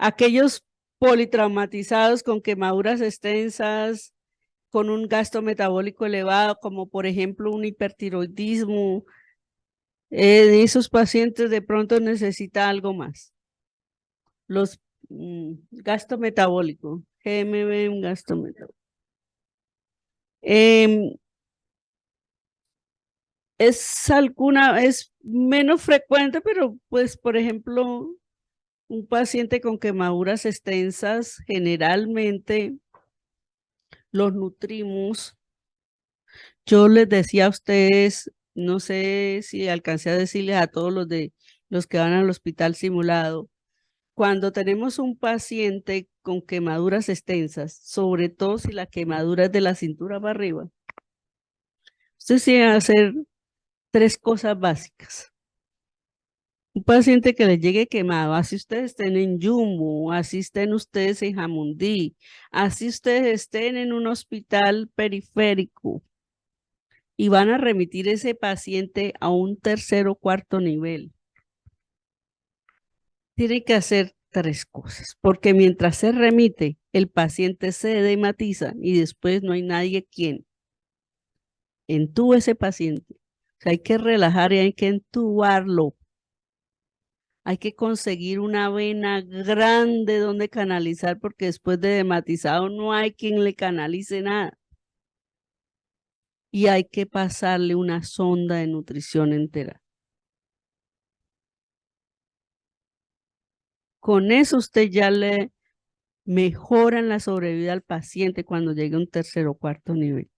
aquellos politraumatizados con quemaduras extensas, con un gasto metabólico elevado, como por ejemplo un hipertiroidismo, esos pacientes de pronto necesita algo más. Los gasto metabólico, GMB, gasto metabólico. Es menos frecuente, pero pues, por ejemplo, un paciente con quemaduras extensas, generalmente los nutrimos. Yo les decía a ustedes, no sé si alcancé a decirles a todos los que van al hospital simulado, cuando tenemos un paciente con quemaduras extensas, sobre todo si la quemadura es de la cintura para arriba, ustedes tienen que hacer 3 cosas básicas. Un paciente que les llegue quemado, así ustedes estén en Jumbo, así estén ustedes en Jamundí, así ustedes estén en un hospital periférico y van a remitir ese paciente a un 3.º o 4.º nivel. Tiene que hacer 3 cosas, porque mientras se remite, el paciente se edematiza y después no hay nadie quien entube ese paciente. O sea, hay que relajar y hay que entubarlo. Hay que conseguir una vena grande donde canalizar porque después de hematizado no hay quien le canalice nada. Y hay que pasarle una sonda de nutrición entera. Con eso usted ya le mejoran la sobrevida al paciente cuando llegue a un 3.º o 4.º nivel.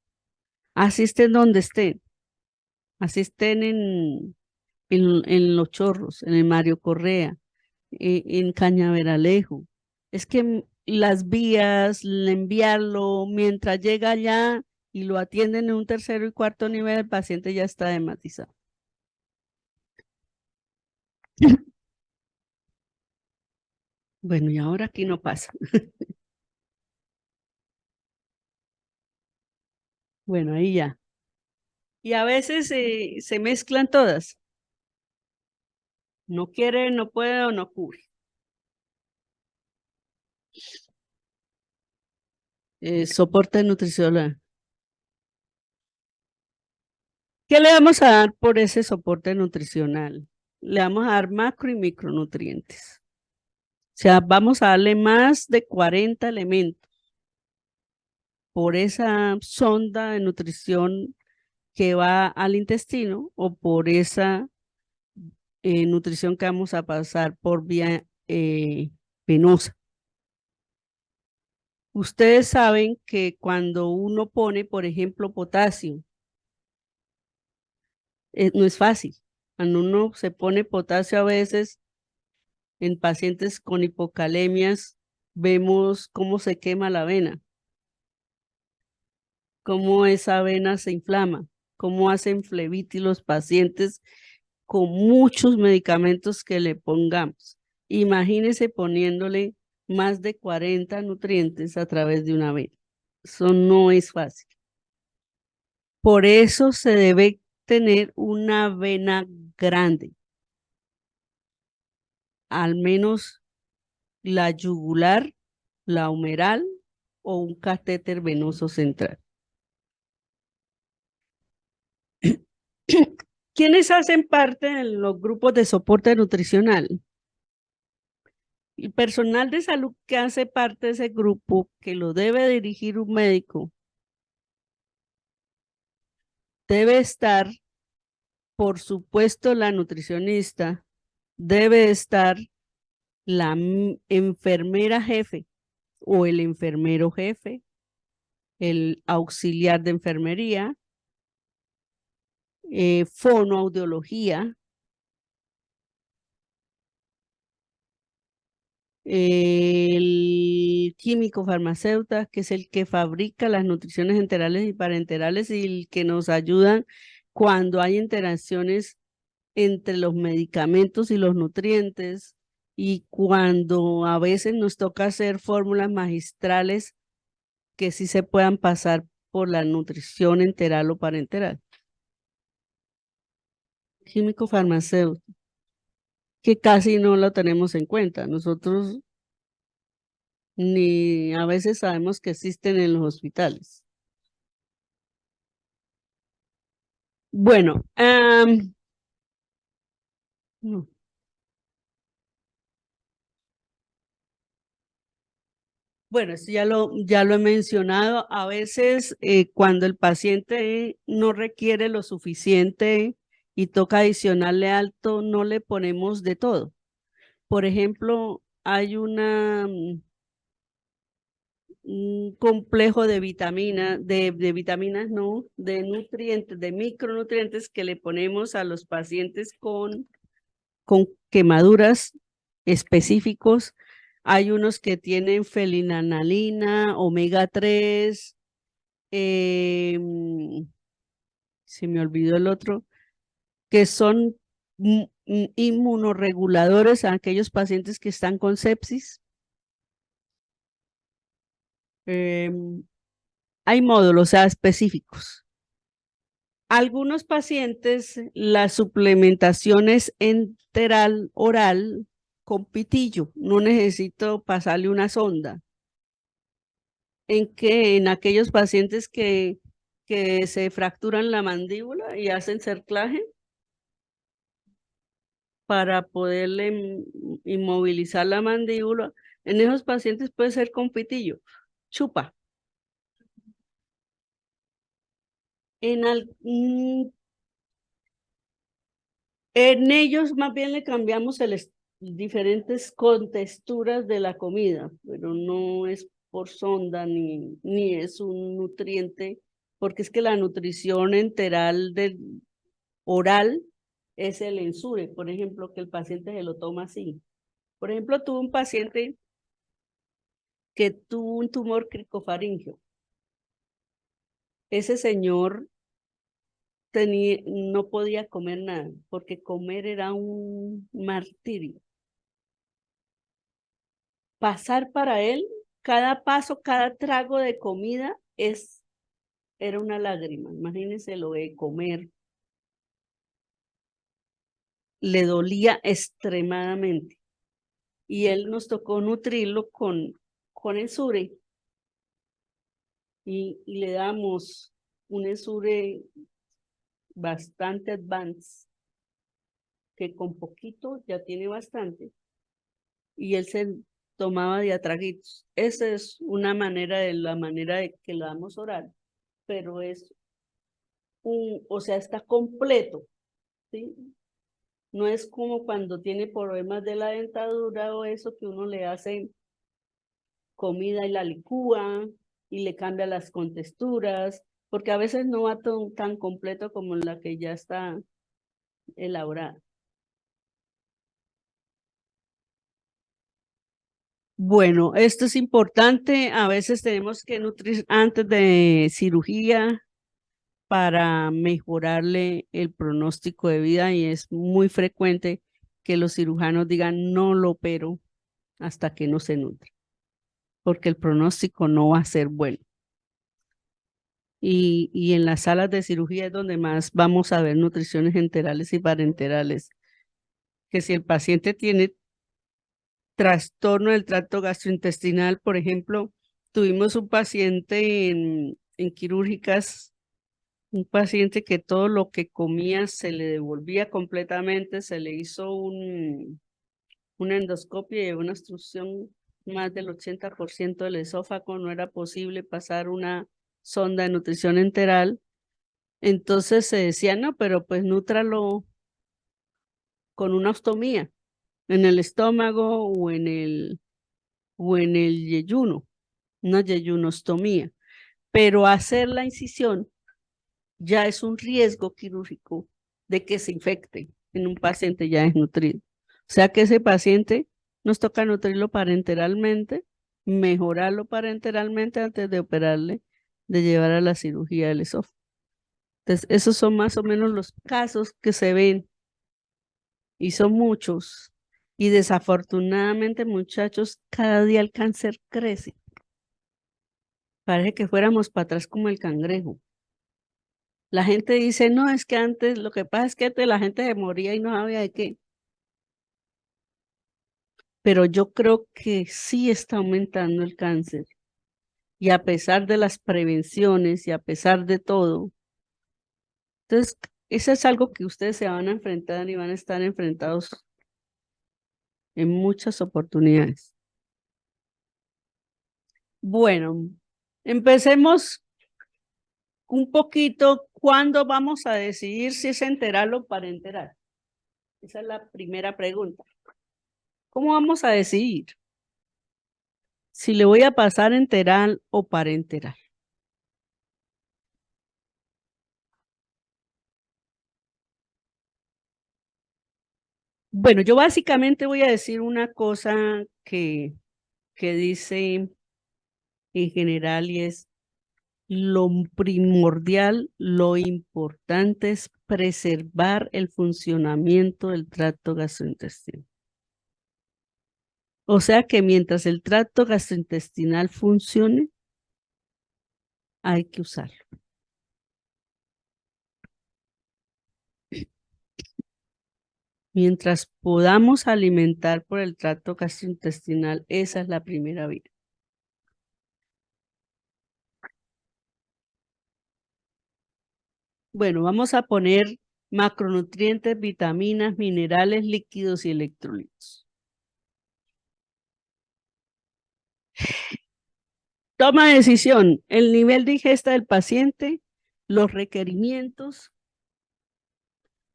Así estén donde estén. Así estén en Los Chorros, en el Mario Correa, en Cañaveralejo. Es que las vías, enviarlo, mientras llega allá y lo atienden en un 3.º y 4.º nivel, el paciente ya está hematizado. Bueno, y ahora aquí no pasa. Bueno, ahí ya. Y a veces se mezclan todas. No quiere, no puede o no cubre. Soporte nutricional. ¿Qué le vamos a dar por ese soporte nutricional? Le vamos a dar macro y micronutrientes. O sea, vamos a darle más de 40 elementos por esa sonda de nutrición que va al intestino o por esa nutrición que vamos a pasar por vía venosa. Ustedes saben que cuando uno pone, por ejemplo, potasio, no es fácil. Cuando uno se pone potasio a veces en pacientes con hipocalemias, vemos cómo se quema la vena, cómo esa vena se inflama, cómo hacen flebitis los pacientes con muchos medicamentos que le pongamos. Imagínese poniéndole más de 40 nutrientes a través de una vena. Eso no es fácil. Por eso se debe tener una vena grande, al menos la yugular, la humeral o un catéter venoso central. ¿Quiénes hacen parte de los grupos de soporte nutricional? El personal de salud que hace parte de ese grupo, que lo debe dirigir un médico, debe estar, por supuesto, la nutricionista, debe estar la enfermera jefe o el enfermero jefe, el auxiliar de enfermería, fonoaudiología, el químico farmacéutico, que es el que fabrica las nutriciones enterales y parenterales y el que nos ayuda cuando hay interacciones entre los medicamentos y los nutrientes y cuando a veces nos toca hacer fórmulas magistrales que sí se puedan pasar por la nutrición enteral o parenteral. Químico farmacéutico, que casi no lo tenemos en cuenta. Nosotros ni a veces sabemos que existen en los hospitales. Bueno, no. Bueno, esto ya lo he mencionado. A veces cuando el paciente no requiere lo suficiente y toca adicionarle alto, no le ponemos de todo. Por ejemplo, hay un complejo de vitaminas, de vitaminas no, de nutrientes, de micronutrientes que le ponemos a los pacientes con quemaduras específicos. Hay unos que tienen felinanalina, omega 3, se me olvidó el otro, que son inmunoreguladores a aquellos pacientes que están con sepsis. Hay módulos, o sea, específicos. Algunos pacientes, la suplementación es enteral oral con pitillo, no necesito pasarle una sonda. En aquellos pacientes que se fracturan la mandíbula y hacen cerclaje para poderle inmovilizar la mandíbula, en esos pacientes puede ser con pitillo, chupa. En, en ellos más bien le cambiamos diferentes contexturas de la comida, pero no es por sonda ni es un nutriente, porque es que la nutrición enteral del oral es el ensure, por ejemplo, que el paciente se lo toma así. Por ejemplo, tuve un paciente que tuvo un tumor cricofaríngeo. Ese señor no podía comer nada, porque comer era un martirio. Pasar para él, cada paso, cada trago de comida era una lágrima. Imagínense lo de comer. Le dolía extremadamente. Y él nos tocó nutrirlo con Ensure. Y le damos un Ensure bastante advanced, que con poquito ya tiene bastante. Y él se tomaba de a traguitos. Esa es una manera de la manera de que lo damos oral, pero es o sea, está completo, ¿sí? No es como cuando tiene problemas de la dentadura o eso que uno le hace comida y la licúa y le cambia las contexturas, porque a veces no va tan completo como la que ya está elaborada. Bueno, esto es importante. A veces tenemos que nutrir antes de cirugía para mejorarle el pronóstico de vida y es muy frecuente que los cirujanos digan no lo opero hasta que no se nutre, porque el pronóstico no va a ser bueno. Y en las salas de cirugía es donde más vamos a ver nutriciones enterales y parenterales, que si el paciente tiene trastorno del tracto gastrointestinal, por ejemplo, tuvimos un paciente en quirúrgicas, un paciente que todo lo que comía se le devolvía completamente, se le hizo una endoscopia y una obstrucción más del 80% del esófago, no era posible pasar una sonda de nutrición enteral. Entonces se decía, no, pero pues nútralo con una ostomía en el estómago o en el yeyuno, una yeyunostomía. Pero hacer la incisión ya es un riesgo quirúrgico de que se infecte en un paciente ya desnutrido. O sea que ese paciente nos toca nutrirlo parenteralmente, mejorarlo parenteralmente antes de operarle, de llevar a la cirugía del esófago. Entonces, esos son más o menos los casos que se ven y son muchos. Y desafortunadamente, muchachos, cada día el cáncer crece. Parece que fuéramos para atrás como el cangrejo. La gente dice, no, es que antes, lo que pasa es que antes la gente se moría y no sabía de qué. pero yo creo que sí está aumentando el cáncer. Y a pesar de las prevenciones y a pesar de todo, entonces eso es algo que ustedes se van a enfrentar y van a estar enfrentados en muchas oportunidades. Bueno, empecemos un poquito. ¿Cuándo vamos a decidir si es enteral o parenteral? Esa es la primera pregunta. ¿Cómo vamos a decidir si le voy a pasar enteral o parenteral? Bueno, yo básicamente voy a decir una cosa que dice en general y es lo primordial, lo importante es preservar el funcionamiento del tracto gastrointestinal. O sea que mientras el tracto gastrointestinal funcione, hay que usarlo. Mientras podamos alimentar por el tracto gastrointestinal, esa es la primera vía. Bueno, vamos a poner macronutrientes, vitaminas, minerales, líquidos y electrolitos. Toma de decisión, el nivel de ingesta del paciente, los requerimientos,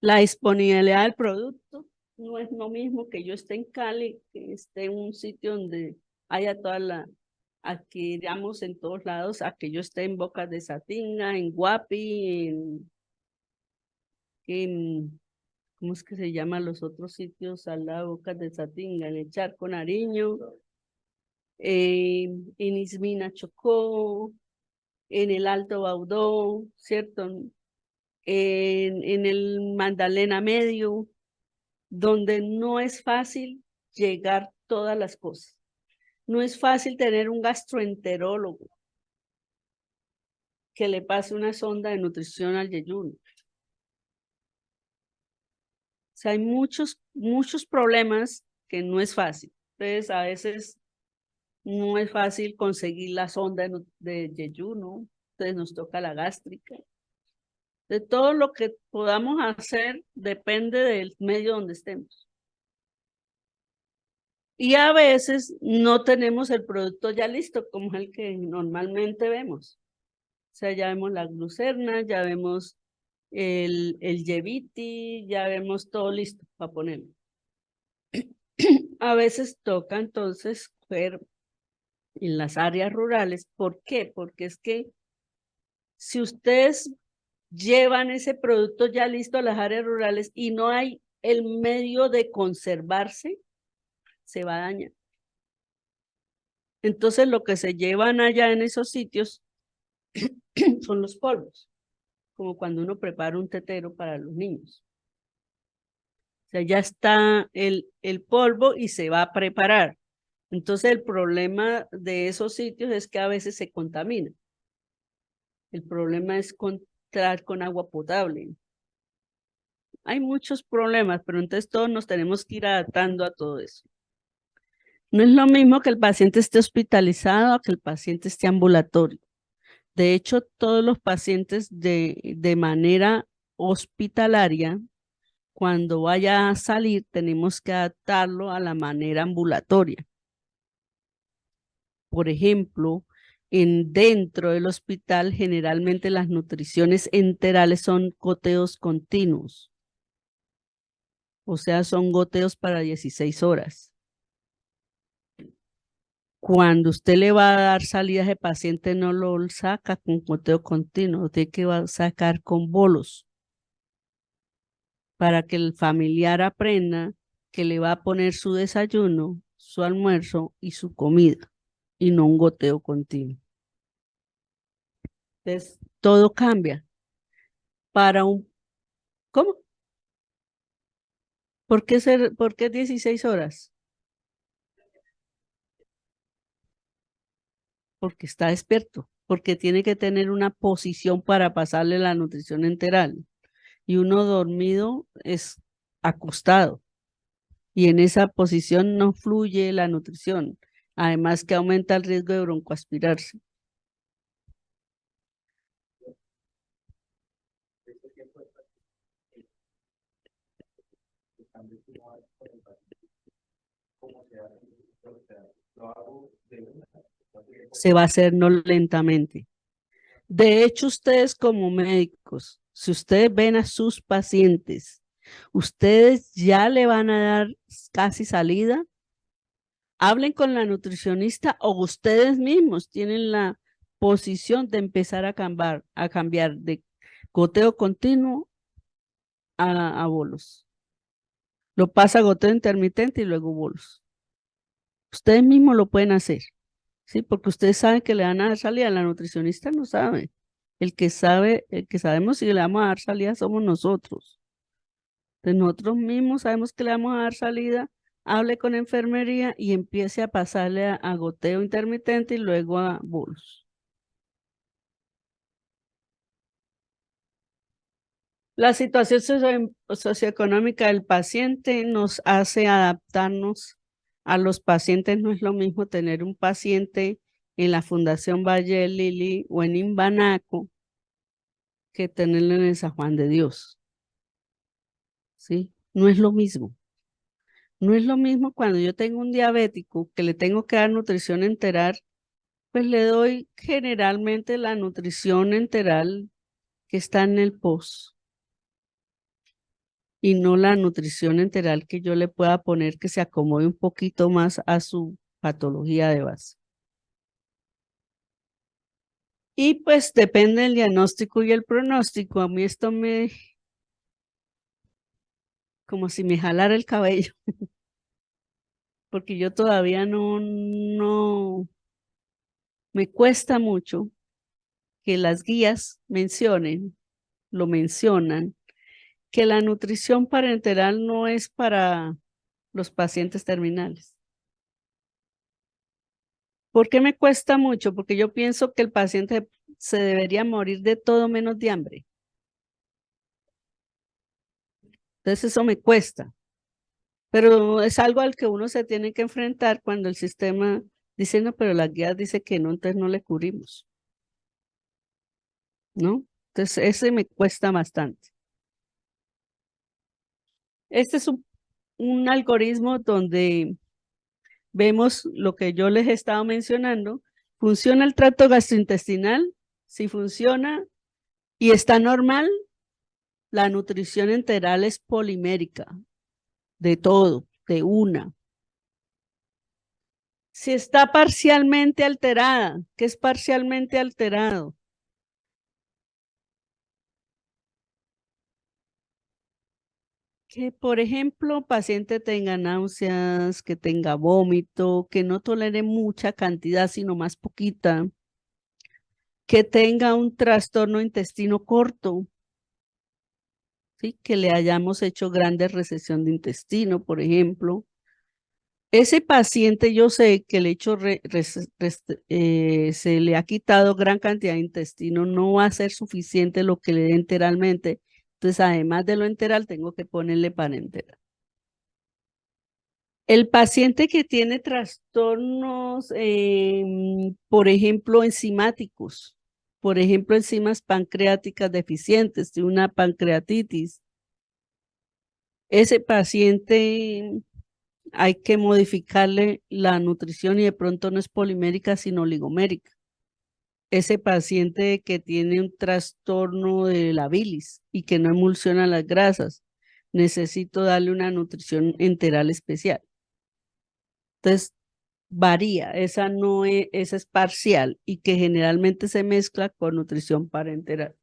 la disponibilidad del producto. No es lo mismo que yo esté en Cali, que esté en un sitio donde haya toda la, aquí digamos en todos lados, a que yo esté en Bocas de Satinga, en Guapi, ¿cómo es que se llaman los otros sitios al lado de Bocas de Satinga? En el Charco Nariño, en Ismina Chocó, en el Alto Baudó, ¿cierto? En el Magdalena Medio, donde no es fácil llegar todas las cosas. No es fácil tener un gastroenterólogo que le pase una sonda de nutrición al yeyuno. O sea, hay muchos problemas que no es fácil. Entonces, a veces no es fácil conseguir la sonda de yeyuno. Entonces, nos toca la gástrica. De todo lo que podamos hacer depende del medio donde estemos. Y a veces no tenemos el producto ya listo, como es el que normalmente vemos. O sea, ya vemos la glucerna, ya vemos el Yeviti, ya vemos todo listo para ponerlo. A veces toca entonces ver en las áreas rurales. ¿Por qué? Porque es que si ustedes llevan ese producto ya listo a las áreas rurales y no hay el medio de conservarse, se va a dañar. Entonces lo que se llevan allá en esos sitios son los polvos, como cuando uno prepara un tetero para los niños. O sea, ya está el polvo y se va a preparar. Entonces el problema de esos sitios es que a veces se contamina. El problema es entrar con agua potable. Hay muchos problemas, pero entonces todos nos tenemos que ir adaptando a todo eso. No es lo mismo que el paciente esté hospitalizado a que el paciente esté ambulatorio. De hecho, todos los pacientes de manera hospitalaria, cuando vaya a salir, tenemos que adaptarlo a la manera ambulatoria. Por ejemplo, dentro del hospital, generalmente las nutriciones enterales son goteos continuos. O sea, son goteos para 16 horas. Cuando usted le va a dar salidas de paciente, no lo saca con goteo continuo, tiene que va a sacar con bolos para que el familiar aprenda que le va a poner su desayuno, su almuerzo y su comida, y no un goteo continuo. Entonces, todo cambia. Para un, ¿cómo? ¿Por qué 16 horas? Porque está despierto, porque tiene que tener una posición para pasarle la nutrición enteral. Y uno dormido es acostado. y en esa posición no fluye la nutrición, además que aumenta el riesgo de broncoaspirarse. Se va a hacer no lentamente. De hecho, ustedes como médicos, si ustedes ven a sus pacientes, ustedes ya le van a dar casi salida, hablen con la nutricionista o ustedes mismos tienen la posición de empezar a cambiar de goteo continuo a bolos. Lo pasa a goteo intermitente y luego bolos. Ustedes mismos lo pueden hacer, ¿sí? Porque ustedes saben que le van a dar salida, la nutricionista no sabe. El que sabemos si le vamos a dar salida somos nosotros. Entonces nosotros mismos sabemos que le vamos a dar salida, hable con enfermería y empiece a pasarle a goteo intermitente y luego a bolos. La situación socioeconómica del paciente nos hace adaptarnos a los pacientes. No es lo mismo tener un paciente en la Fundación Valle del Lili o en Imbanaco que tenerlo en el San Juan de Dios. ¿Sí? No es lo mismo. No es lo mismo cuando yo tengo un diabético que le tengo que dar nutrición enteral, pues le doy generalmente la nutrición enteral que está en el post y no la nutrición enteral que yo le pueda poner que se acomode un poquito más a su patología de base. Y pues depende del diagnóstico y el pronóstico. A mí esto como si me jalara el cabello, porque yo todavía no, me cuesta mucho que las guías lo mencionan, que la nutrición parenteral no es para los pacientes terminales. ¿Por qué me cuesta mucho? Porque yo pienso que el paciente se debería morir de todo menos de hambre. Entonces eso me cuesta, pero es algo al que uno se tiene que enfrentar cuando el sistema dice no, pero la guía dice que no, entonces no le cubrimos, ¿no? Entonces ese me cuesta bastante. Este es un algoritmo donde vemos lo que yo les he estado mencionando. ¿Funciona el tracto gastrointestinal? Si funciona y está normal, la nutrición enteral es polimérica, de todo, de una. Si está parcialmente alterada, ¿qué es parcialmente alterado? Que, por ejemplo, paciente tenga náuseas, que tenga vómito, que no tolere mucha cantidad, sino más poquita, que tenga un trastorno intestino corto, ¿sí? Que le hayamos hecho grande recesión de intestino, por ejemplo. Ese paciente yo sé que le hecho se le ha quitado gran cantidad de intestino, no va a ser suficiente lo que le dé enteralmente. Entonces, además de lo enteral, tengo que ponerle parenteral. El paciente que tiene trastornos, por ejemplo, enzimáticos, por ejemplo, enzimas pancreáticas deficientes, de una pancreatitis, ese paciente hay que modificarle la nutrición y de pronto no es polimérica, sino oligomérica. Ese paciente que tiene un trastorno de la bilis y que no emulsiona las grasas, necesito darle una nutrición enteral especial. Entonces, varía, esa no es, esa es parcial y que generalmente se mezcla con nutrición parenteral.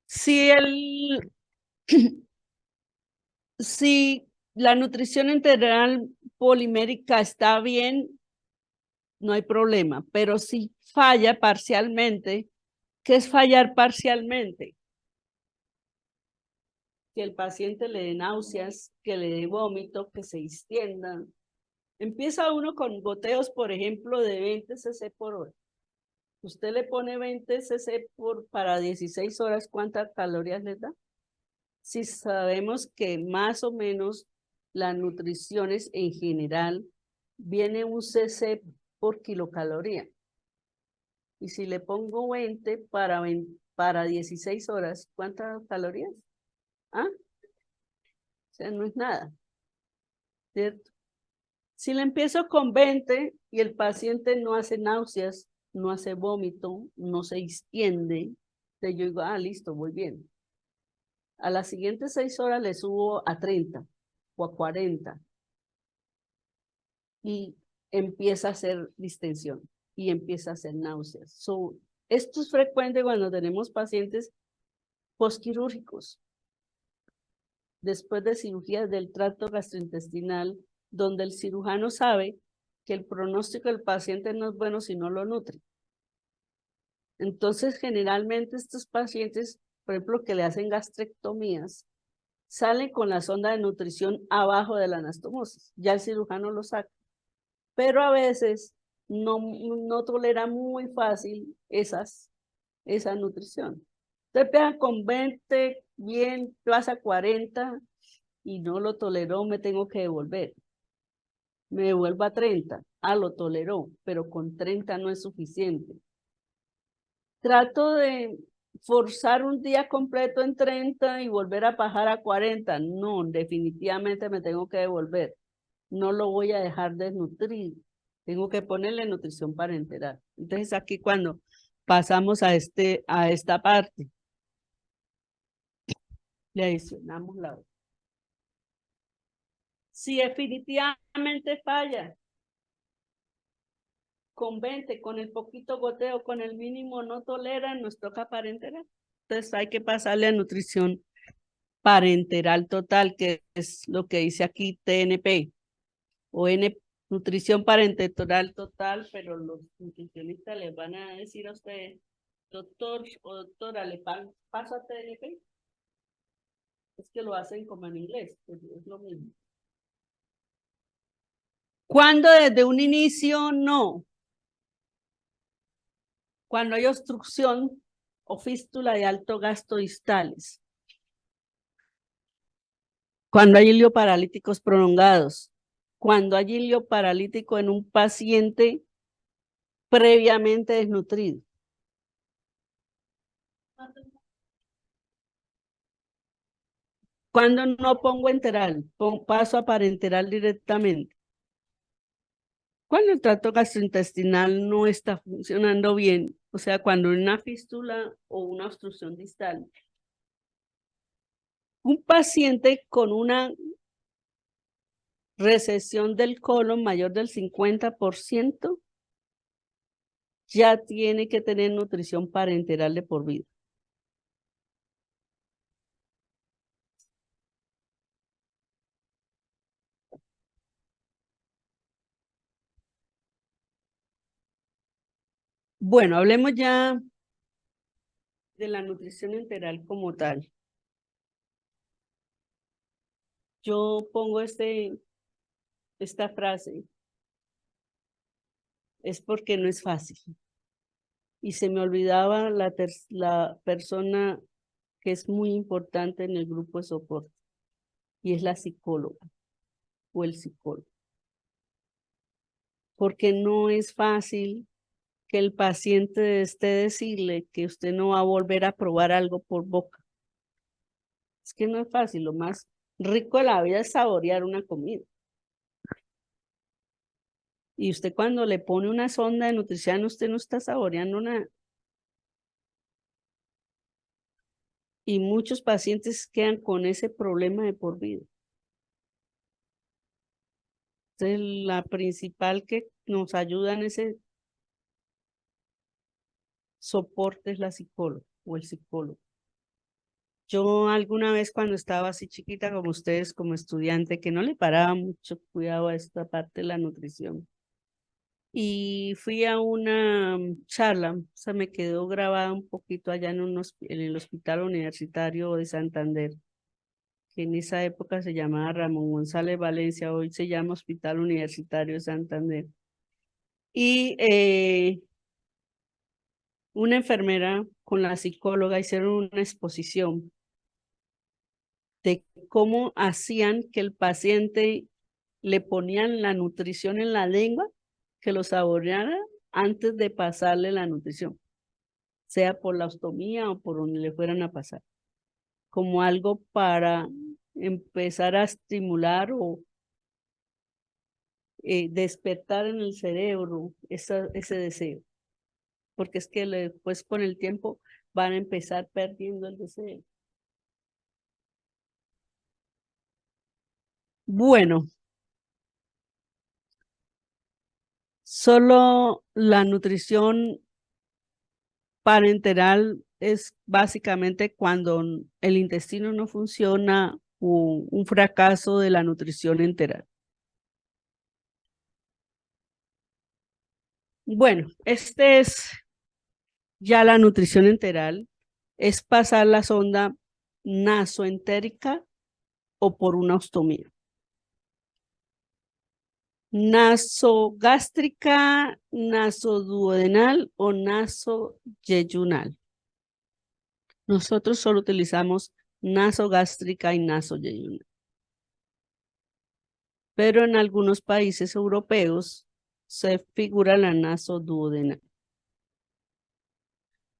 Si si la nutrición enteral polimérica está bien, no hay problema, pero si falla parcialmente, ¿qué es fallar parcialmente? Que el paciente le dé náuseas, que le dé vómito, que se distienda. Empieza uno con goteos, por ejemplo, de 20 cc por hora. Usted le pone 20 cc para 16 horas, ¿cuántas calorías les da? Si sabemos que más o menos las nutriciones en general, viene un cc por kilocaloría. Y si le pongo 20 para 16 horas, ¿cuántas calorías? ¿Ah? O sea, no es nada, ¿cierto? Si le empiezo con 20 y el paciente no hace náuseas, no hace vómito, no se extiende, entonces yo digo, ah, listo, voy bien. A las siguientes 6 horas le subo a 30 o a 40 y empieza a hacer distensión y empieza a hacer náuseas. Esto es frecuente cuando tenemos pacientes postquirúrgicos, después de cirugías del tracto gastrointestinal, donde el cirujano sabe que el pronóstico del paciente no es bueno si no lo nutre. Entonces, generalmente estos pacientes, por ejemplo, que le hacen gastrectomías, salen con la sonda de nutrición abajo de la anastomosis. Ya el cirujano lo saca. Pero a veces no tolera muy fácil esa nutrición. Entonces, pegan con 20, bien, pasa 40 y no lo toleró, me tengo que devolver. Me devuelvo a 30. Ah, lo toleró, pero con 30 no es suficiente. Trato de forzar un día completo en 30 y volver a bajar a 40. No, definitivamente me tengo que devolver. No lo voy a dejar desnutrir. Tengo que ponerle nutrición parenteral. Entonces aquí cuando pasamos a esta parte, le adicionamos la otra. Si definitivamente falla, con 20, con el poquito goteo, con el mínimo no toleran, nos toca parenteral. Entonces hay que pasarle a nutrición parenteral total, que es lo que dice aquí TNP, o nutrición parenteral total, pero los nutricionistas les van a decir a ustedes, doctor o doctora, ¿le paso a TNP? Es que lo hacen como en inglés, pues es lo mismo. Cuando desde un inicio no. Cuando hay obstrucción o fístula de alto gasto distales. Cuando hay ilioparalíticos prolongados. Cuando hay ilioparalítico en un paciente previamente desnutrido. Cuando no pongo enteral, paso a parenteral directamente. Cuando el tracto gastrointestinal no está funcionando bien, o sea, cuando hay una fístula o una obstrucción distal. Un paciente con una recesión del colon mayor del 50% ya tiene que tener nutrición parenteral de por vida. Bueno, hablemos ya de la nutrición enteral como tal. Yo pongo esta frase, es porque no es fácil. Y se me olvidaba la persona que es muy importante en el grupo de soporte, y es la psicóloga o el psicólogo. Porque no es fácil que el paciente esté decirle que usted no va a volver a probar algo por boca. Es que no es fácil, lo más rico de la vida es saborear una comida. Y usted cuando le pone una sonda de nutrición, usted no está saboreando nada. Y muchos pacientes quedan con ese problema de por vida. Entonces, la principal que nos ayuda en ese soporte es la psicóloga o el psicólogo. Yo alguna vez cuando estaba así chiquita como ustedes, como estudiante, que no le paraba mucho cuidado a esta parte de la nutrición. Y fui a una charla, o sea, me quedó grabada un poquito allá en el Hospital Universitario de Santander, que en esa época se llamaba Ramón González Valencia, hoy se llama Hospital Universitario de Santander. Y una enfermera con la psicóloga hicieron una exposición de cómo hacían que el paciente le ponían la nutrición en la lengua, que lo saboreara antes de pasarle la nutrición, sea por la ostomía o por donde le fueran a pasar, como algo para empezar a estimular o despertar en el cerebro ese deseo, porque es que después con el tiempo van a empezar perdiendo el deseo. Bueno, solo la nutrición parenteral es básicamente cuando el intestino no funciona o un fracaso de la nutrición enteral. Bueno, este es ya la nutrición enteral, es pasar la sonda nasoentérica o por una ostomía. Nasogástrica, nasoduodenal o nasoyeyunal. Nosotros solo utilizamos nasogástrica y nasoyeyunal. Pero en algunos países europeos se figura la nasoduodenal.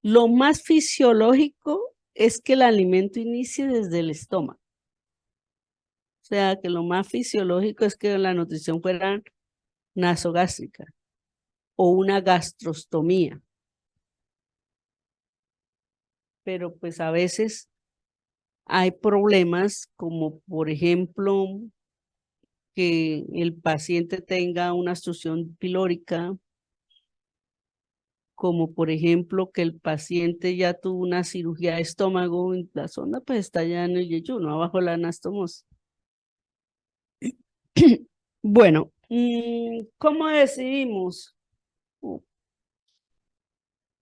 Lo más fisiológico es que el alimento inicie desde el estómago. O sea, que lo más fisiológico es que la nutrición fuera nasogástrica o una gastrostomía. Pero pues a veces hay problemas como por ejemplo que el paciente tenga una obstrucción pilórica, como por ejemplo que el paciente ya tuvo una cirugía de estómago y la sonda pues está ya en el yeyuno, abajo la anastomosis. Bueno, ¿cómo decidimos?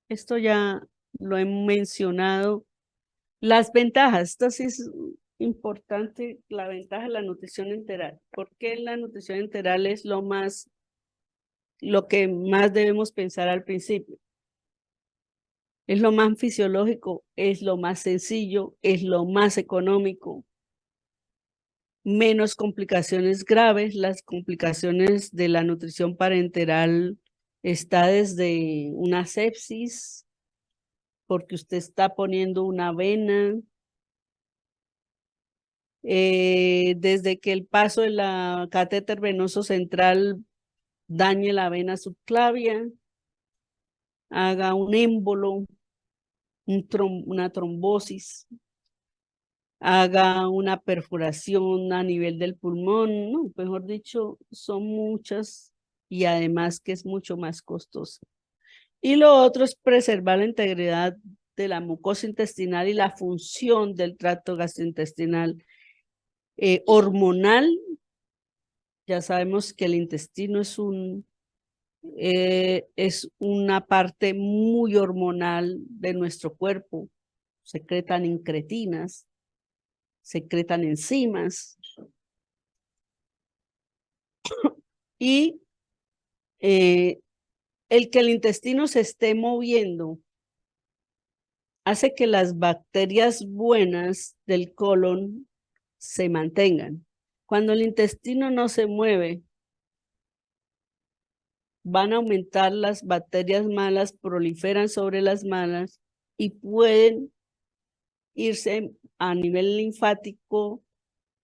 Esto ya lo he mencionado. Las ventajas, esto sí es importante, la ventaja de la nutrición enteral. ¿Por qué la nutrición enteral es lo que más debemos pensar al principio? Es lo más fisiológico, es lo más sencillo, es lo más económico, menos complicaciones graves. Las complicaciones de la nutrición parenteral está desde una sepsis, porque usted está poniendo una vena, desde que el paso de la catéter venoso central dañe la vena subclavia, haga un émbolo, una trombosis, haga una perforación a nivel del pulmón, no, mejor dicho, son muchas y además que es mucho más costoso. Y lo otro es preservar la integridad de la mucosa intestinal y la función del tracto gastrointestinal. Hormonal, ya sabemos que el intestino es una parte muy hormonal de nuestro cuerpo. Secretan incretinas, secretan enzimas y el que el intestino se esté moviendo hace que las bacterias buenas del colon se mantengan. Cuando el intestino no se mueve, van a aumentar las bacterias malas, proliferan sobre las malas y pueden irse a nivel linfático,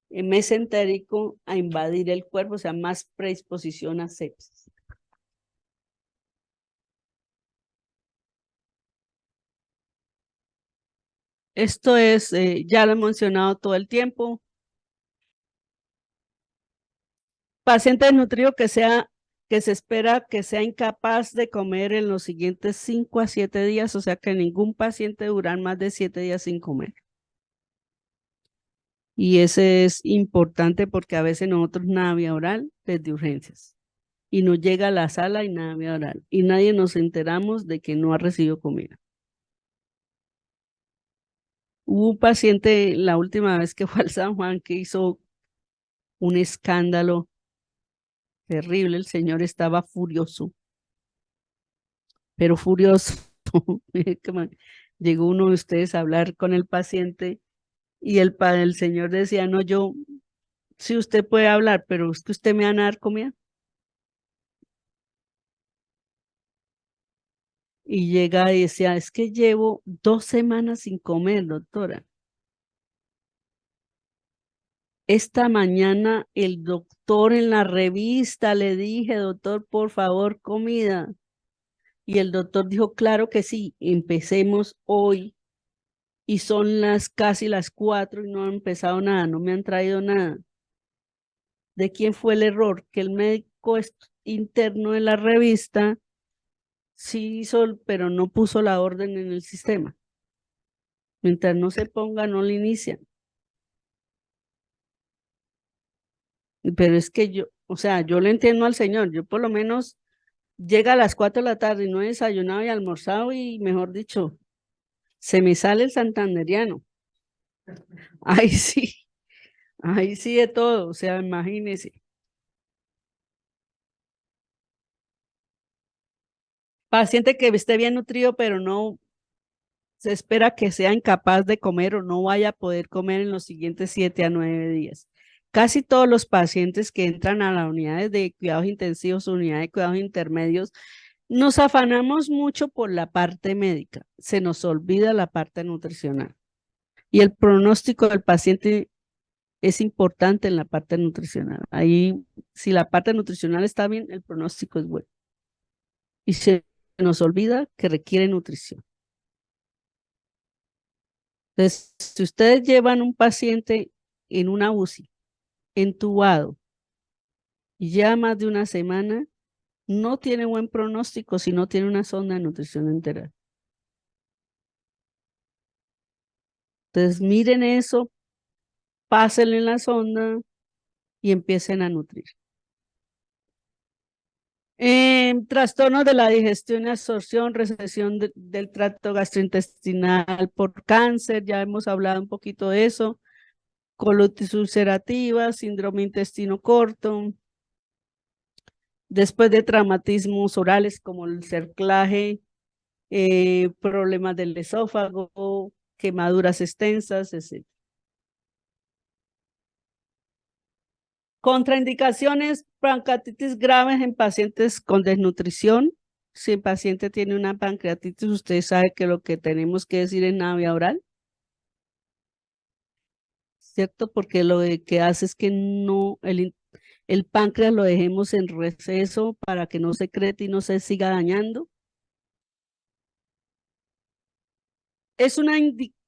mesentérico, a invadir el cuerpo, o sea, más predisposición a sepsis. Esto es, ya lo he mencionado todo el tiempo, paciente desnutrido que se espera que sea incapaz de comer en los siguientes 5 a 7 días, o sea que ningún paciente dura más de 7 días sin comer. Y ese es importante porque a veces nosotros nada vía oral desde urgencias y nos llega a la sala y nada vía oral y nadie nos enteramos de que no ha recibido comida. Hubo un paciente la última vez que fue al San Juan que hizo un escándalo terrible, el señor estaba furioso, pero furioso. Llegó uno de ustedes a hablar con el paciente Y el señor decía, no, yo, sí usted puede hablar, pero es que usted me va a dar comida. Y llega y decía, es que llevo 2 semanas sin comer, doctora. Esta mañana el doctor en la revista le dije, doctor, por favor, comida. Y el doctor dijo, claro que sí, empecemos hoy. Y son casi las 4 y no han empezado nada, no me han traído nada. ¿De quién fue el error? Que el médico interno de la revista sí hizo, pero no puso la orden en el sistema. Mientras no se ponga, no le inician. Pero es que yo, o sea, yo le entiendo al señor, yo por lo menos llega a las 4 de la tarde y no he desayunado y almorzado y mejor dicho, se me sale el santanderiano. Ahí sí de todo, o sea, imagínese. Paciente que esté bien nutrido, pero no se espera que sea incapaz de comer o no vaya a poder comer en los siguientes 7 a 9 días. Casi todos los pacientes que entran a las unidades de cuidados intensivos, unidades de cuidados intermedios, nos afanamos mucho por la parte médica, se nos olvida la parte nutricional. Y el pronóstico del paciente es importante en la parte nutricional. Ahí, si la parte nutricional está bien, el pronóstico es bueno. Y se nos olvida que requiere nutrición. Entonces, si ustedes llevan un paciente en una UCI, entubado, y ya más de una semana, no tiene buen pronóstico si no tiene una sonda de nutrición enteral. Entonces, miren eso, pásenle la sonda y empiecen a nutrir. Trastornos de la digestión y absorción, recesión del tracto gastrointestinal por cáncer, ya hemos hablado un poquito de eso, colitis ulcerativa, síndrome intestino corto, después de traumatismos orales como el cerclaje, problemas del esófago, quemaduras extensas, etc. Contraindicaciones, pancreatitis graves en pacientes con desnutrición. Si el paciente tiene una pancreatitis, usted sabe que lo que tenemos que decir es navia oral, ¿cierto? Porque lo que hace es que no, el páncreas lo dejemos en receso para que no secrete y no se siga dañando. Es una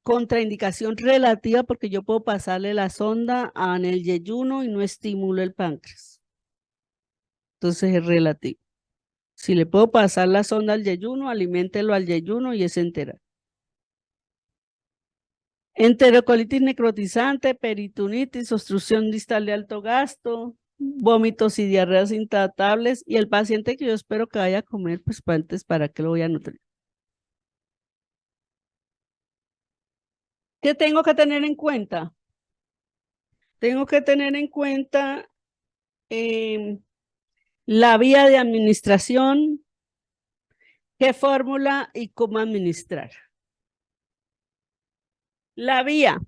contraindicación relativa porque yo puedo pasarle la sonda en el yeyuno y no estimulo el páncreas. Entonces es relativo. Si le puedo pasar la sonda al yeyuno, aliméntelo al yeyuno y es enteral. Enterocolitis necrotizante, peritonitis, obstrucción distal de alto gasto, vómitos y diarreas intratables y el paciente que yo espero que vaya a comer, pues antes, ¿para qué lo voy a nutrir? ¿Qué tengo que tener en cuenta? Tengo que tener en cuenta la vía de administración, qué fórmula y cómo administrar. La vía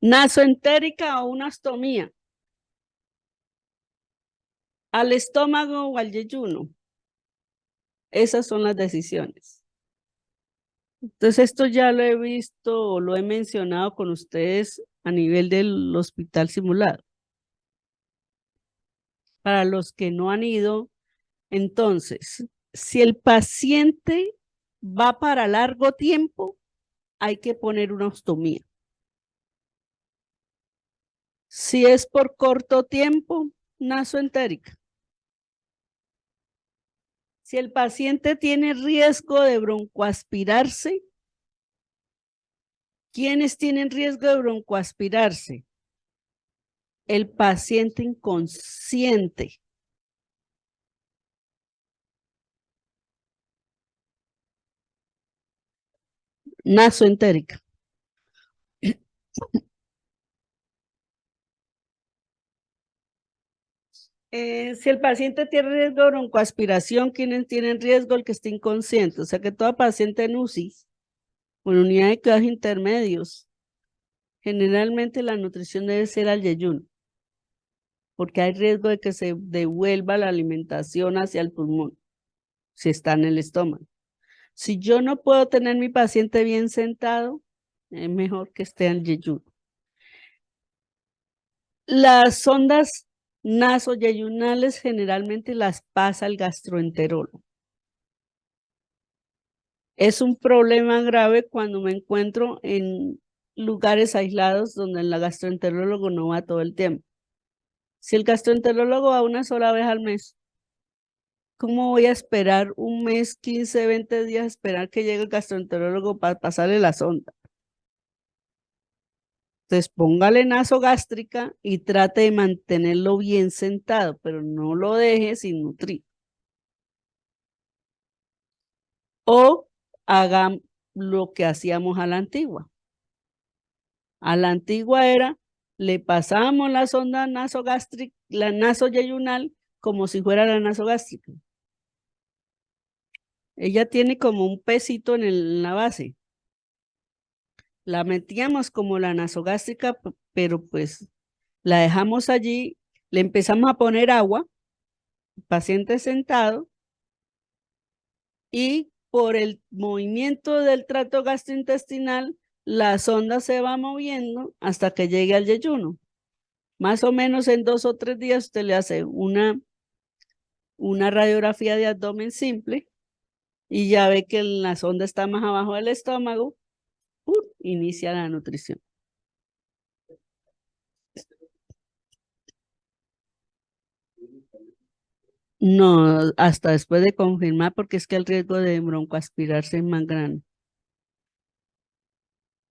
nasoentérica o una ostomía, al estómago o al yeyuno. Esas son las decisiones. Entonces, esto ya lo he visto o lo he mencionado con ustedes a nivel del hospital simulado. Para los que no han ido, entonces, si el paciente va para largo tiempo, hay que poner una ostomía. Si es por corto tiempo, nasoentérica. Si el paciente tiene riesgo de broncoaspirarse, ¿quiénes tienen riesgo de broncoaspirarse? El paciente inconsciente. Nasoentérica. Si el paciente tiene riesgo de broncoaspiración, ¿quiénes tienen riesgo? El que esté inconsciente. O sea que todo paciente en UCI, con unidad de cuidados intermedios, Generalmente la nutrición debe ser al yeyuno, porque hay riesgo de que se devuelva la alimentación hacia el pulmón, si está en el estómago. Si yo no puedo tener mi paciente bien sentado, es mejor que esté en yeyuno. Las sondas nasoyeyunales generalmente las pasa el gastroenterólogo. Es un problema grave cuando me encuentro en lugares aislados donde el gastroenterólogo no va todo el tiempo. Si el gastroenterólogo va una sola vez al mes, ¿cómo voy a esperar un mes, 15, 20 días, esperar que llegue el gastroenterólogo para pasarle la sonda? Entonces póngale nasogástrica y trate de mantenerlo bien sentado, pero no lo deje sin nutrir. O hagan lo que hacíamos a la antigua. A la antigua era, le pasábamos la sonda nasogástrica, la nasoyeyunal, como si fuera la nasogástrica. Ella tiene como un pesito en la base. La metíamos como la nasogástrica, pero pues la dejamos allí, le empezamos a poner agua, paciente sentado, y por el movimiento del tracto gastrointestinal, la sonda se va moviendo hasta que llegue al yeyuno. Más o menos en 2 o 3 días usted le hace una radiografía de abdomen simple y ya ve que la sonda está más abajo del estómago, inicia la nutrición. No, hasta después de confirmar, porque es que el riesgo de broncoaspirarse es más grande.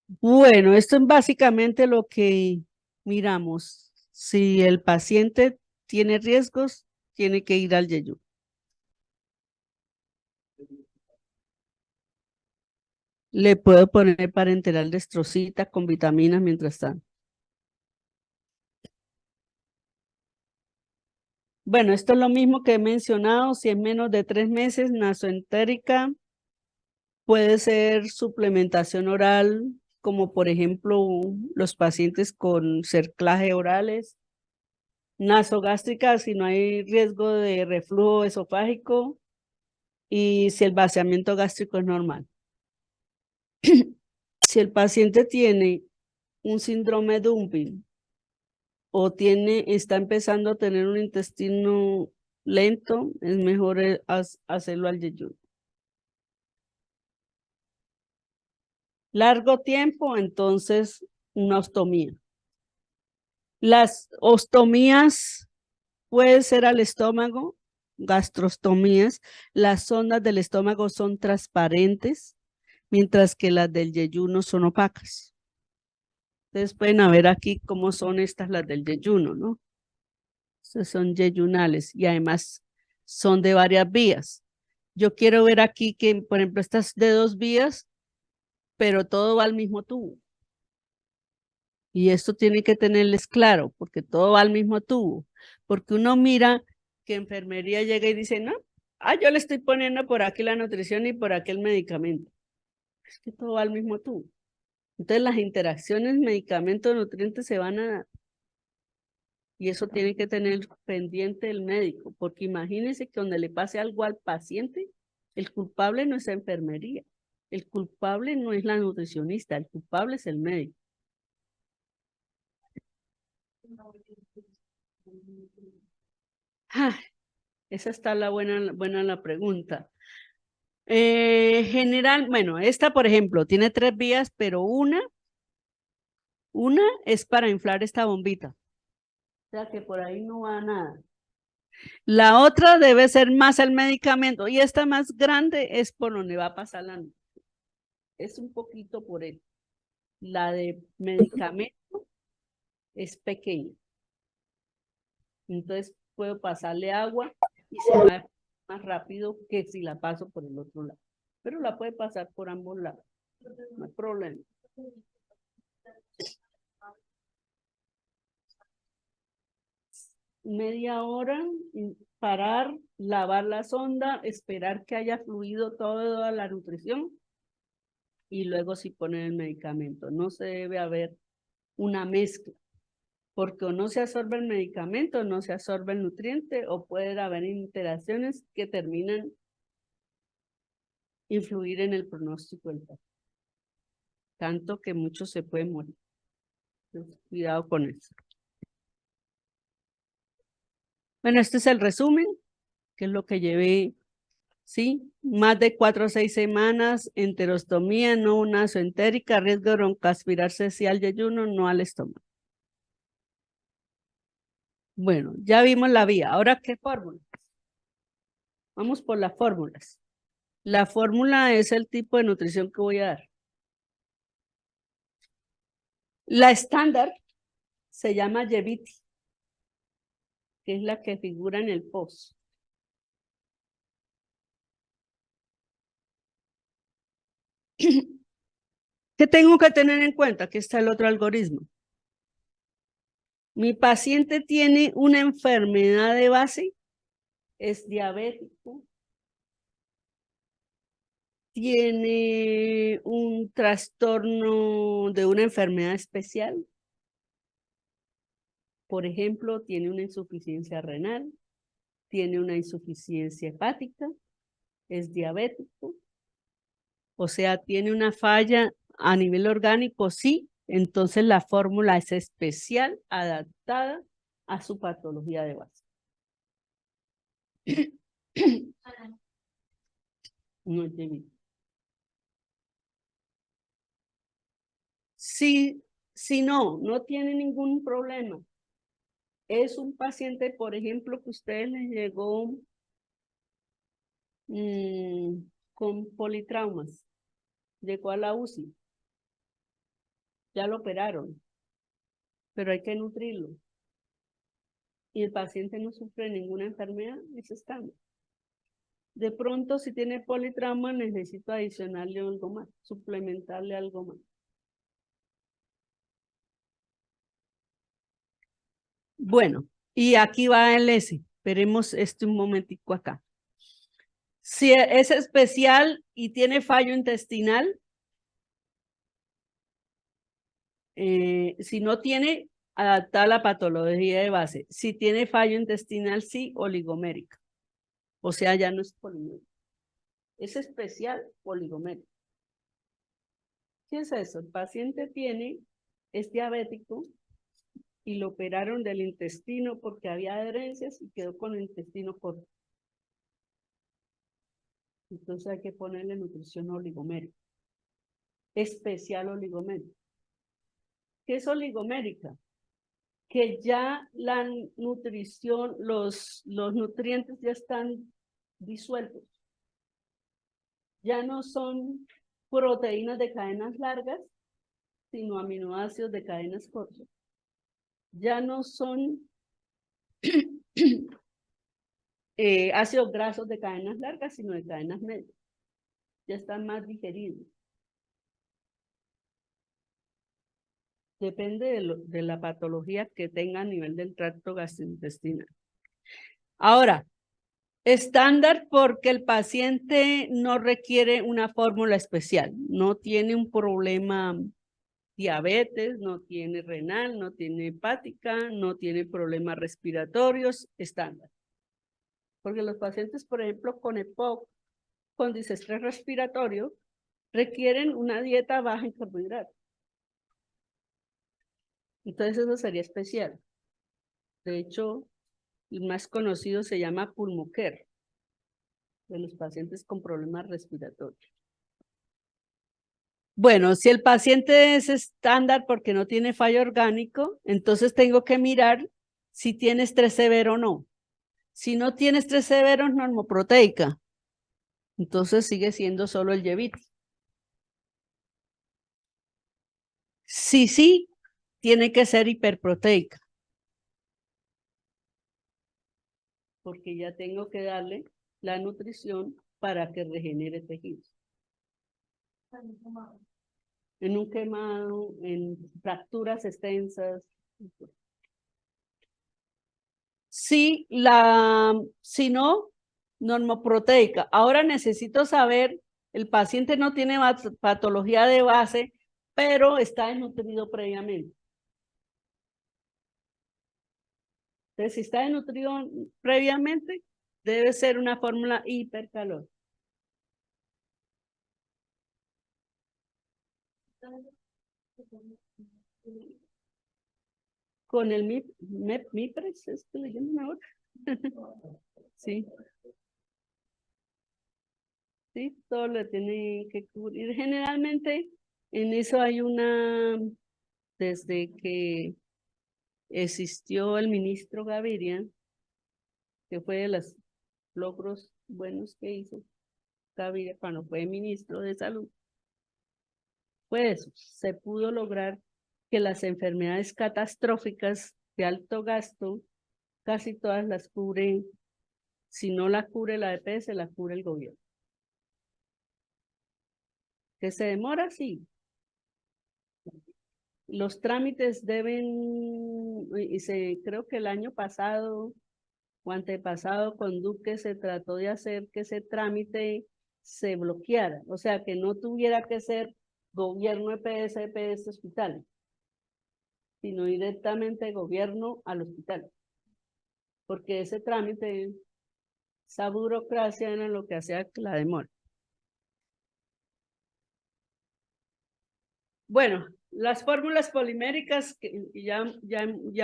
Bueno, esto es básicamente lo que miramos. Si el paciente tiene riesgos, tiene que ir al yeyuno. Le puedo poner parenteral de estrocita con vitaminas mientras tanto. Bueno, esto es lo mismo que he mencionado. Si es menos de 3 meses, nasoentérica, puede ser suplementación oral, como por ejemplo los pacientes con cerclaje orales. Nasogástrica, si no hay riesgo de reflujo esofágico y si el vaciamiento gástrico es normal. Si el paciente tiene un síndrome dumping o está empezando a tener un intestino lento, es mejor hacerlo al yeyuno. Largo tiempo, entonces una ostomía. Las ostomías pueden ser al estómago, gastrostomías. Las sondas del estómago son transparentes, mientras que las del yeyuno son opacas. Ustedes pueden ver aquí cómo son estas las del yeyuno, ¿no? Estas son yeyunales y además son de varias vías. Yo quiero ver aquí que, por ejemplo, estas de 2 vías, pero todo va al mismo tubo. Y esto tiene que tenerles claro, porque todo va al mismo tubo. Porque uno mira que enfermería llega y dice, no, yo le estoy poniendo por aquí la nutrición y por aquí el medicamento. Es que todo va al mismo tubo. Entonces las interacciones medicamento-nutrientes se van a dar. Y eso tiene que tener pendiente el médico, porque imagínense que donde le pase algo al paciente, el culpable no es la enfermería, el culpable no es la nutricionista, el culpable es el médico. Esa está buena la pregunta. Bueno, esta por ejemplo tiene 3 vías, pero una es para inflar esta bombita. O sea que por ahí no va nada. La otra debe ser más el medicamento y esta más grande es por donde va a pasar la nutrición. Es un poquito por él. La de medicamento es pequeña. Entonces puedo pasarle agua y se va más rápido que si la paso por el otro lado. Pero la puede pasar por ambos lados. No hay problema. Media hora, parar, lavar la sonda, esperar que haya fluido toda la nutrición y luego sí poner el medicamento. No se debe haber una mezcla, porque o no se absorbe el medicamento, o no se absorbe el nutriente, o puede haber interacciones que terminan influir en el pronóstico del paciente. Tanto que muchos se pueden morir. Entonces, cuidado con eso. Bueno, este es el resumen, que es lo que llevé, ¿sí? Más de 4 o 6 semanas, enterostomía, no nasoentérica, riesgo de broncoaspirarse sí al yeyuno, no al estómago. Bueno, ya vimos la vía. Ahora, ¿qué fórmula? Vamos por las fórmulas. La fórmula es el tipo de nutrición que voy a dar. La estándar se llama Yeviti, que es la que figura en el post. ¿Qué tengo que tener en cuenta? Aquí está el otro algoritmo. Mi paciente tiene una enfermedad de base, es diabético, tiene un trastorno de una enfermedad especial, por ejemplo, tiene una insuficiencia renal, tiene una insuficiencia hepática, es diabético, o sea, tiene una falla a nivel orgánico, sí, entonces la fórmula es especial, adaptada a su patología de base. No es debido. Si no tiene ningún problema, es un paciente, por ejemplo, que a ustedes les llegó con politraumas, llegó a la UCI, ya lo operaron, pero hay que nutrirlo. Y el paciente no sufre ninguna enfermedad, es estándar. De pronto, si tiene politrauma, necesito adicionarle algo más, suplementarle algo más. Bueno, y aquí va el S. Esperemos un momentico acá. Si es especial y tiene fallo intestinal, si no tiene, adaptar la patología de base. Si tiene fallo intestinal, sí, oligomérica. O sea, ya no es polimérica. Es especial oligomérica. ¿Qué es eso? El paciente es diabético y lo operaron del intestino porque había adherencias y quedó con el intestino corto. Entonces hay que ponerle nutrición oligomérica. Especial oligomérica. ¿Qué es oligomérica? Que ya la nutrición, los nutrientes ya están disueltos. Ya no son proteínas de cadenas largas, sino aminoácidos de cadenas cortas. Ya no son ácidos grasos de cadenas largas, sino de cadenas medias. Ya están más digeridos. Depende de la patología que tenga a nivel del tracto gastrointestinal. Ahora, estándar porque el paciente no requiere una fórmula especial, no tiene un problema diabetes, no tiene renal, no tiene hepática, no tiene problemas respiratorios, estándar. Porque los pacientes, por ejemplo, con EPOC, con disestrés respiratorio, requieren una dieta baja en carbohidratos. Entonces eso sería especial. De hecho, el más conocido se llama Pulmocare, de los pacientes con problemas respiratorios. Bueno, si el paciente es estándar porque no tiene fallo orgánico, entonces tengo que mirar si tiene estrés severo o no. Si no tiene estrés severo, es normoproteica. Entonces sigue siendo solo el Yeviti. Sí, tiene que ser hiperproteica. Porque ya tengo que darle la nutrición para que regenere tejidos. En un quemado, en fracturas extensas. Si no, normoproteica. Ahora necesito saber, el paciente no tiene patología de base, pero está desnutrido previamente. Entonces, si está desnutrido previamente, debe ser una fórmula hipercalórica. Con el MIPRES, es que le llaman ahora. Sí. Sí, todo lo tiene que cubrir. Generalmente en eso hay desde que existió el ministro Gaviria, que fue de los logros buenos que hizo Gaviria cuando fue ministro de Salud, pues se pudo lograr que las enfermedades catastróficas de alto gasto, casi todas las cubren, si no la cubre la EPS, la cubre el gobierno. ¿Que se demora? Sí. Los trámites deben, creo que el año pasado o antepasado con Duque se trató de hacer que ese trámite se bloqueara, o sea, que no tuviera que ser gobierno EPS hospital, sino directamente gobierno al hospital, porque ese trámite, esa burocracia era lo que hacía la demora. Bueno, las fórmulas poliméricas, que ya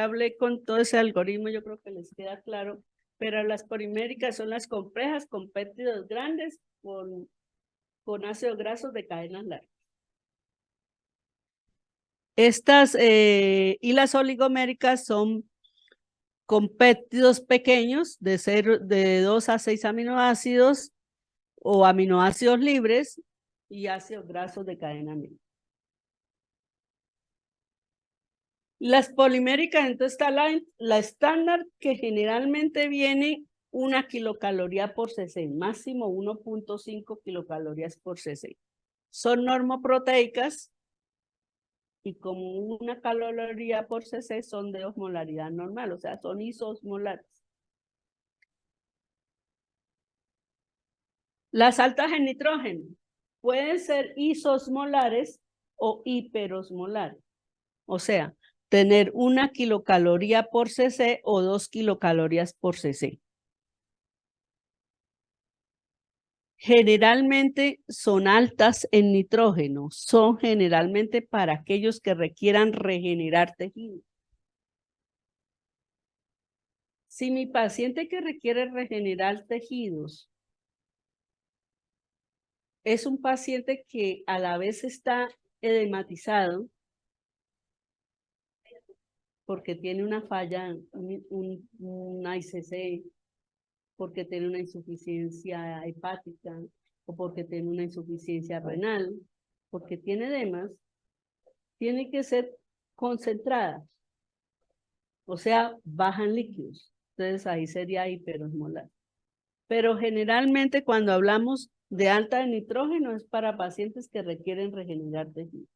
hablé con todo ese algoritmo, yo creo que les queda claro, pero las poliméricas son las complejas con péptidos grandes con ácidos grasos de cadenas largas. Estas y las oligoméricas son con péptidos pequeños de 2 a 6 aminoácidos o aminoácidos libres y ácidos grasos de cadena media. Las poliméricas, entonces está la estándar, que generalmente viene 1 kilocaloría por cc, máximo 1.5 kilocalorías por cc. Son normoproteicas y como 1 caloría por cc son de osmolaridad normal, o sea, son isosmolares. Las altas en nitrógeno pueden ser isosmolares o hiperosmolares, o sea, tener 1 kilocaloría por cc o 2 kilocalorías por cc. Generalmente son altas en nitrógeno, son generalmente para aquellos que requieran regenerar tejido. Si mi paciente que requiere regenerar tejidos es un paciente que a la vez está edematizado, porque tiene una falla, una ICC, porque tiene una insuficiencia hepática, o porque tiene una insuficiencia renal, porque tiene edemas, tiene que ser concentrada, o sea, bajan líquidos. Entonces ahí sería hiperosmolar. Pero generalmente cuando hablamos de alta de nitrógeno es para pacientes que requieren regenerar tejido.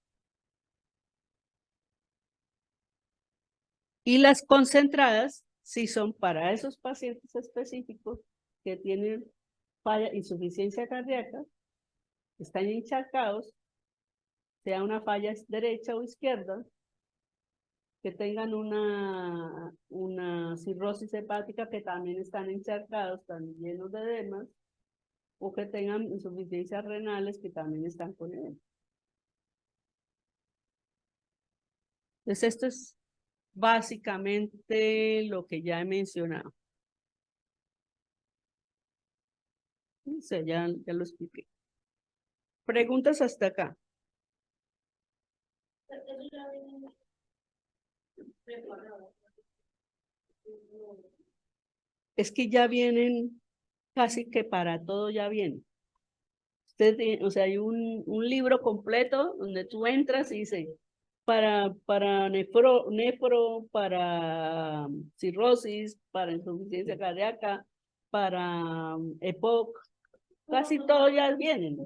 Y las concentradas sí son para esos pacientes específicos que tienen falla, insuficiencia cardíaca, están encharcados, sea una falla derecha o izquierda, que tengan una cirrosis hepática, que también están encharcados, están llenos de edemas, o que tengan insuficiencias renales, que también están con edema. Entonces esto es básicamente lo que ya he mencionado. O sea, ya lo expliqué. Preguntas hasta acá. Es que ya vienen, casi que para todo ya viene. O sea, hay un libro completo donde tú entras y dice, para nefro, para cirrosis, para insuficiencia cardíaca, para EPOC, casi todo ya vienen.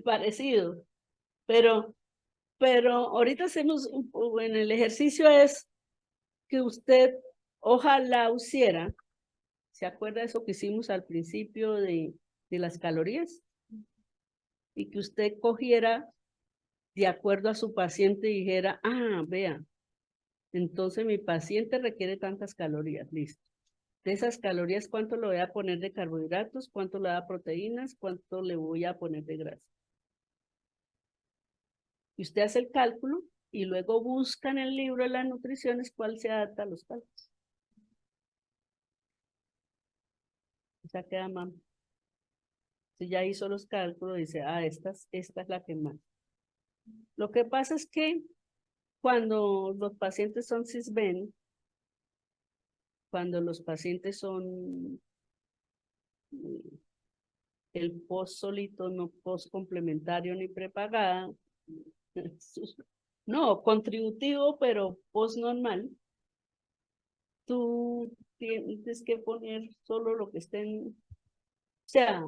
Parecido. Pero ahorita hacemos, en el ejercicio es que usted ojalá hiciera, ¿se acuerda de eso que hicimos al principio de las calorías? Y que usted cogiera de acuerdo a su paciente y dijera, vea, Entonces mi paciente requiere tantas calorías, listo. De esas calorías, ¿cuánto le voy a poner de carbohidratos? ¿Cuánto le voy a dar proteínas? ¿Cuánto le voy a poner de grasa? Y usted hace el cálculo y luego busca en el libro de las nutriciones cuál se adapta a los cálculos. O sea, queda más. Si ya hizo los cálculos, dice, esta es la que más. Lo que pasa es que cuando los pacientes son cisben, cuando los pacientes son el post solito, no post complementario ni prepagada, no, contributivo, pero post normal, tú tienes que poner solo lo que estén. O sea,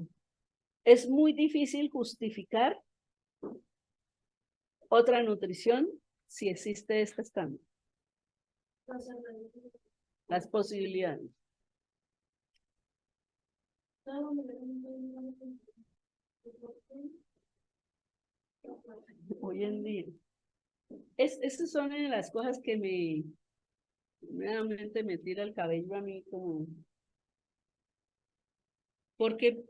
es muy difícil justificar otra nutrición si existe este estándar. Las posibilidades. Hoy en día. Esas son las cosas que realmente me tira el cabello a mí como. Porque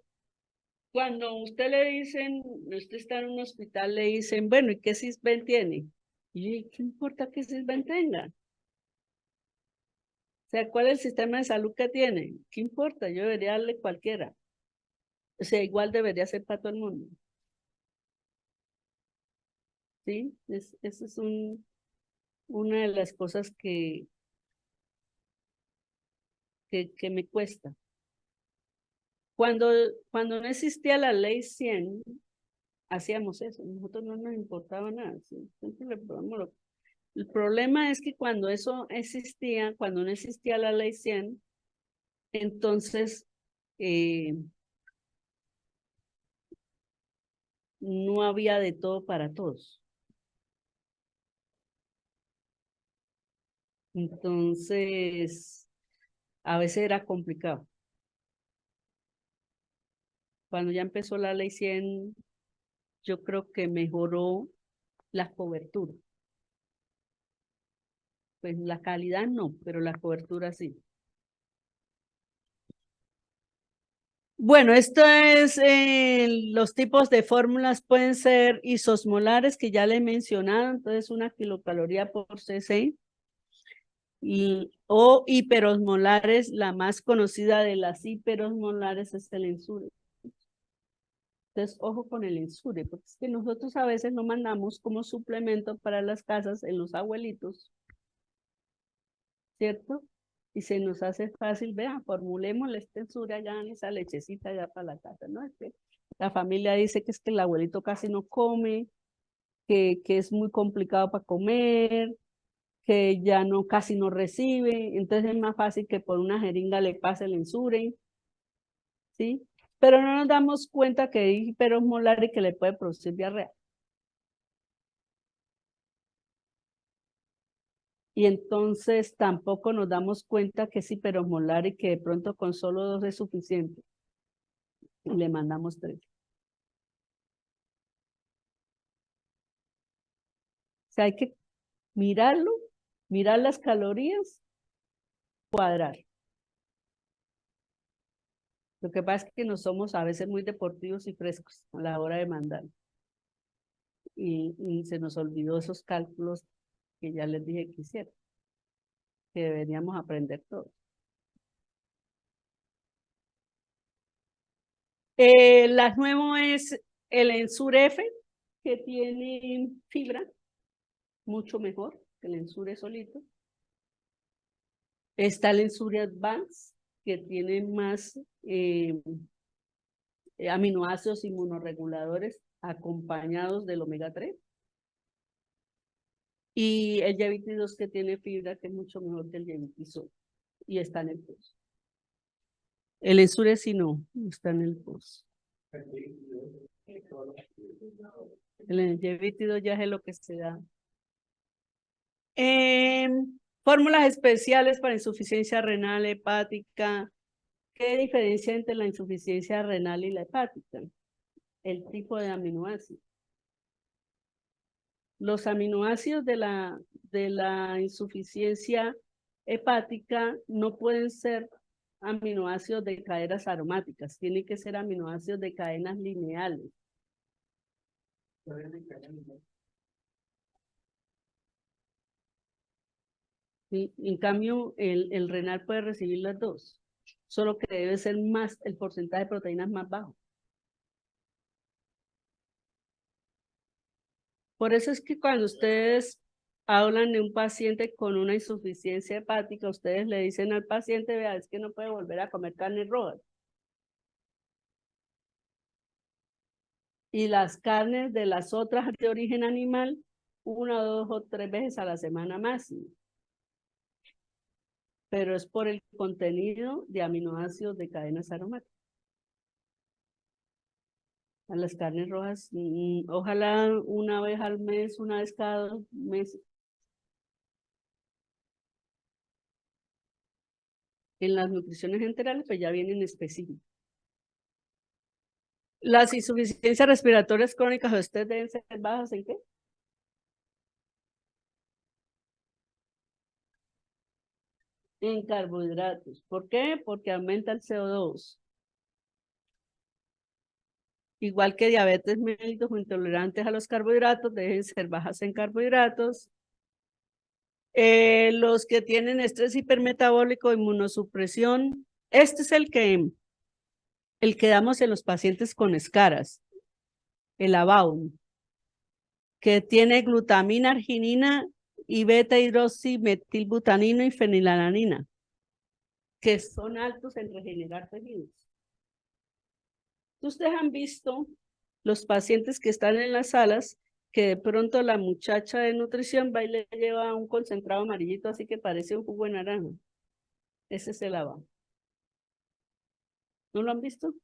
cuando usted le dicen, usted está en un hospital, le dicen, bueno, ¿y qué cisben tiene? Y yo, ¿qué importa qué cisben tenga? O sea, ¿cuál es el sistema de salud que tiene? ¿Qué importa? Yo debería darle cualquiera. O sea, igual debería ser para todo el mundo. ¿Sí? Esa es una de las cosas que me cuesta. Cuando no existía la ley 100, hacíamos eso. Nosotros no nos importaba nada. ¿Sí? El problema es que cuando eso existía, cuando no existía la ley 100, entonces no había de todo para todos. Entonces, a veces era complicado. Cuando ya empezó la ley 100, yo creo que mejoró la cobertura. Pues la calidad no, pero la cobertura sí. Bueno, esto es, los tipos de fórmulas pueden ser isosmolares, que ya le he mencionado, entonces 1 kilocaloría por cc, o hiperosmolares, la más conocida de las hiperosmolares es el Ensure. Entonces, ojo con el Ensure, porque es que nosotros a veces no mandamos como suplemento para las casas en los abuelitos, ¿cierto? Y se nos hace fácil, vean, formulemos la Ensure allá en esa lechecita ya para la casa, ¿no? Es que la familia dice que es que el abuelito casi no come, que es muy complicado para comer, que ya no casi no recibe, entonces es más fácil que por una jeringa le pase el Ensure, ¿sí? Pero no nos damos cuenta que hay hiperosmolar y que le puede producir diarrea. Y entonces tampoco nos damos cuenta que es hiperosmolar y que de pronto con solo 2 es suficiente. Y le mandamos 3. O sea, hay que mirarlo, mirar las calorías, cuadrar. Lo que pasa es que no somos a veces muy deportivos y frescos a la hora de mandar. Y se nos olvidó esos cálculos que ya les dije que hicieron, que deberíamos aprender todos. Las nuevas es el Ensure F, que tiene fibra, mucho mejor que el Ensure solito. Está el Ensure Advance, que tiene más aminoácidos inmunoreguladores acompañados del omega 3. Y el Yevity 2, que tiene fibra, que es mucho mejor que el Yevity solo. Y está en el post. El Ensure sí no está en el post. El Yevity 2 ya es lo que se da. Fórmulas especiales para insuficiencia renal hepática. ¿Qué diferencia entre la insuficiencia renal y la hepática? El tipo de aminoácido. Los aminoácidos de la insuficiencia hepática no pueden ser aminoácidos de cadenas aromáticas, tienen que ser aminoácidos de cadenas lineales. ¿Sí? En cambio, el renal puede recibir las dos, solo que debe ser más, el porcentaje de proteínas más bajo. Por eso es que cuando ustedes hablan de un paciente con una insuficiencia hepática, ustedes le dicen al paciente, vea, es que no puede volver a comer carnes rojas. Y las carnes de las otras de origen animal, 1, 2 o 3 veces a la semana máximo. Pero es por el contenido de aminoácidos de cadenas aromáticas. A las carnes rojas, ojalá una vez al mes, una vez cada 2 meses. En las nutriciones enterales, pues ya vienen específicas. Las insuficiencias respiratorias crónicas de ustedes deben ser bajas ¿en qué? En carbohidratos. ¿Por qué? Porque aumenta el CO2. Igual que diabetes mellitus o intolerantes a los carbohidratos, deben ser bajas en carbohidratos. Los que tienen estrés hipermetabólico, inmunosupresión, este es el que damos en los pacientes con escaras, el Abaun, que tiene glutamina, arginina y beta-hidroximetilbutanino y fenilalanina, que son altos en regenerar tejidos. Ustedes han visto los pacientes que están en las salas que de pronto la muchacha de nutrición va y le lleva un concentrado amarillito así que parece un jugo de naranja. Ese es el Abaun. ¿No lo han visto?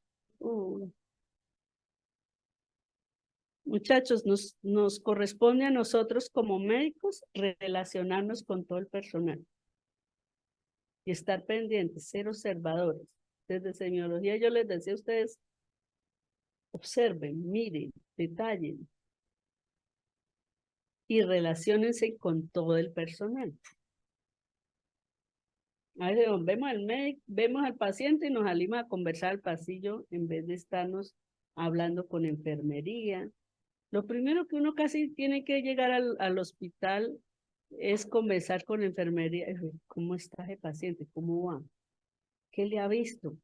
Muchachos, nos corresponde a nosotros como médicos relacionarnos con todo el personal y estar pendientes, ser observadores. Desde semiología yo les decía a ustedes, observen, miren, detallen y relaciónense con todo el personal. A veces vemos al médico, vemos al paciente y nos salimos a conversar al pasillo en vez de estarnos hablando con enfermería. Lo primero que uno casi tiene que llegar al hospital es conversar con la enfermería. ¿Cómo está ese paciente? ¿Cómo va? ¿Qué le ha visto?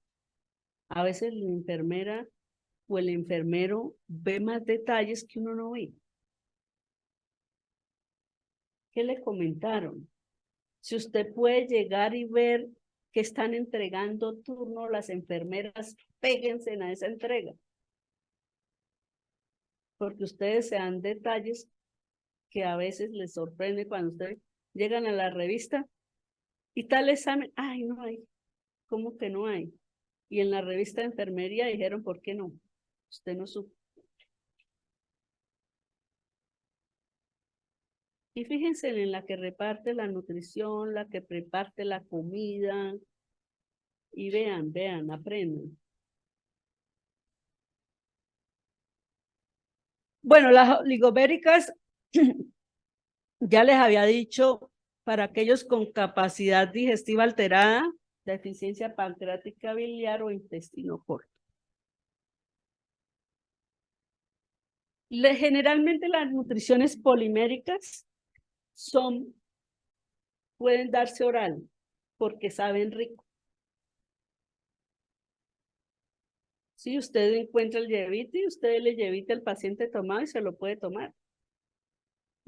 A veces la enfermera o el enfermero ve más detalles que uno no ve. ¿Qué le comentaron? Si usted puede llegar y ver que están entregando turno, las enfermeras, péguense a esa entrega. Porque ustedes se dan detalles que a veces les sorprende cuando ustedes llegan a la revista y tal examen, ay, no hay. ¿Cómo que no hay? Y en la revista de enfermería dijeron, ¿por qué no? Usted no supo. Y fíjense en la que reparte la nutrición, la que reparte la comida. Y vean, aprendan. Bueno, las oligoméricas, ya les había dicho, para aquellos con capacidad digestiva alterada, deficiencia pancreática biliar o intestino corto. Generalmente las nutriciones poliméricas pueden darse oral porque saben rico. Si usted encuentra el Yevite, usted le Yevite al paciente tomado y se lo puede tomar.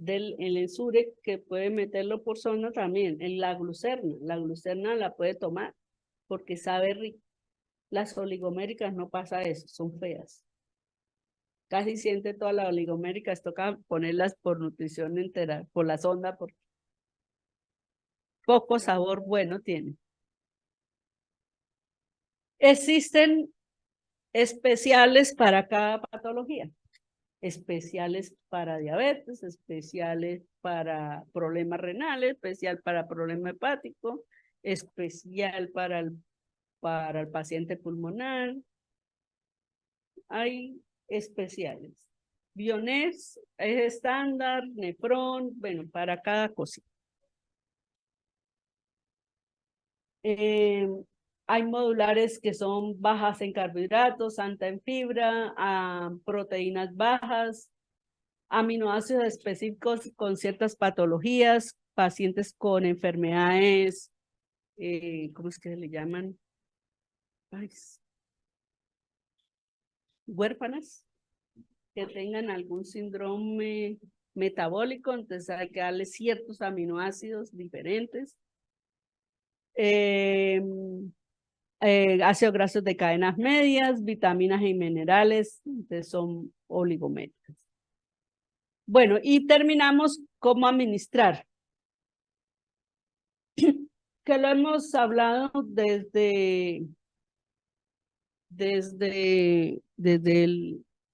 El Ensure, que puede meterlo por zona también. En la glucerna la puede tomar porque sabe rico. Las oligoméricas no pasa eso, son feas. Casi siente todas las oligoméricas, toca ponerlas por nutrición entera, por la sonda, porque poco sabor bueno tiene. Existen especiales para cada patología. Especiales para diabetes, especiales para problemas renales, especial para problema hepático, especial para el paciente pulmonar. Hay especiales. Bionex es estándar, Nefron, bueno, para cada cosa. Hay modulares que son bajas en carbohidratos, alta en fibra, proteínas bajas, aminoácidos específicos con ciertas patologías, pacientes con enfermedades, ¿cómo es que le llaman? Ay, huérfanas, que tengan algún síndrome metabólico, entonces hay que darle ciertos aminoácidos diferentes. Ácidos grasos de cadenas medias, vitaminas y minerales, entonces son oligoméricas. Bueno, y terminamos cómo administrar, que lo hemos hablado desde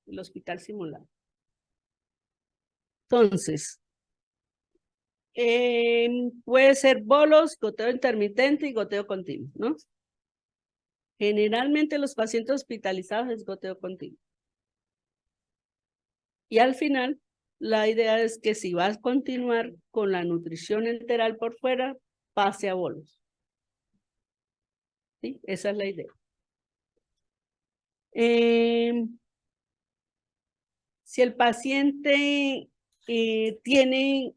el hospital simulado. Entonces, puede ser bolos, goteo intermitente y goteo continuo, ¿no? Generalmente los pacientes hospitalizados es goteo continuo. Y al final, la idea es que si vas a continuar con la nutrición enteral por fuera, pase a bolos. ¿Sí? Esa es la idea. Si el paciente tiene,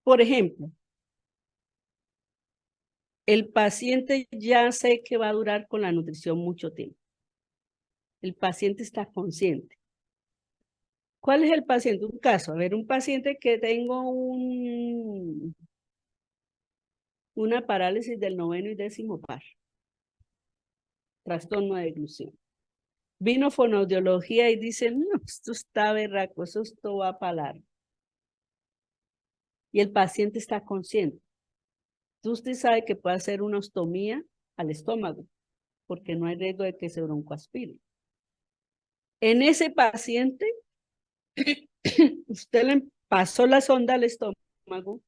por ejemplo, el paciente ya sé que va a durar con la nutrición mucho tiempo. El paciente está consciente. ¿Cuál es el paciente? Un caso, a ver, un paciente que tengo una parálisis del 9º y 10º par. Trastorno de glucemia. Vino fonoaudiología y dice, no, esto está berraco, esto va a parar. Y el paciente está consciente. Usted sabe que puede hacer una ostomía al estómago, porque no hay riesgo de que se broncoaspire. En ese paciente, usted le pasó la sonda al estómago,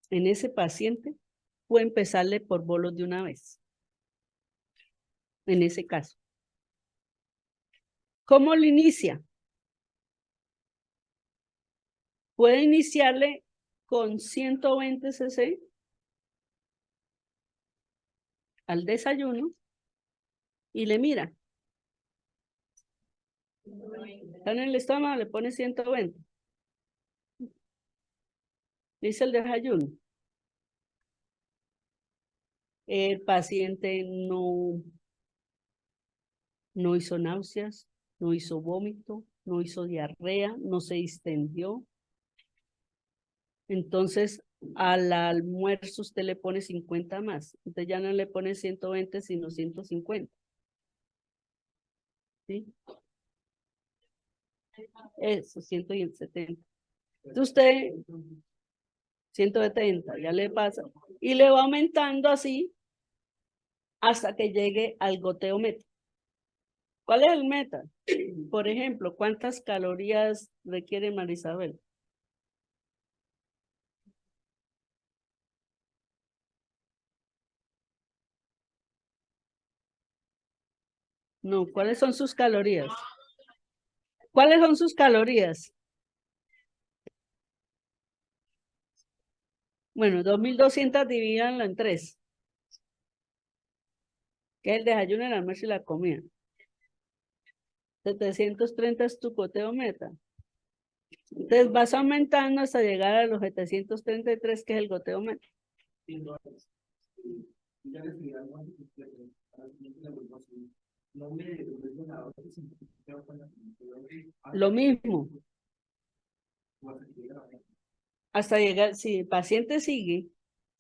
en ese paciente puede empezarle por bolos de una vez. En ese caso. ¿Cómo lo inicia? Puede iniciarle con 120 cc al desayuno y le mira. Está en el estómago, le pone 120. Dice el desayuno. El paciente no hizo náuseas, no hizo vómito, no hizo diarrea, no se distendió. Entonces, al almuerzo usted le pone 50 más. Entonces ya no le pone 120, sino 150. ¿Sí? Eso, 170. Entonces usted, 170, ya le pasa. Y le va aumentando así hasta que llegue al goteo meta. ¿Cuál es el meta? Por ejemplo, ¿cuántas calorías requiere Marisabel? No, ¿cuáles son sus calorías? ¿Cuáles son sus calorías? Bueno, 2.200 divídanlo en 3. Que es el desayuno, el almuerzo y la comida. 730 es tu goteo meta. Entonces vas aumentando hasta llegar a los 733, que es el goteo meta. Lo mismo. Hasta llegar, si el paciente sigue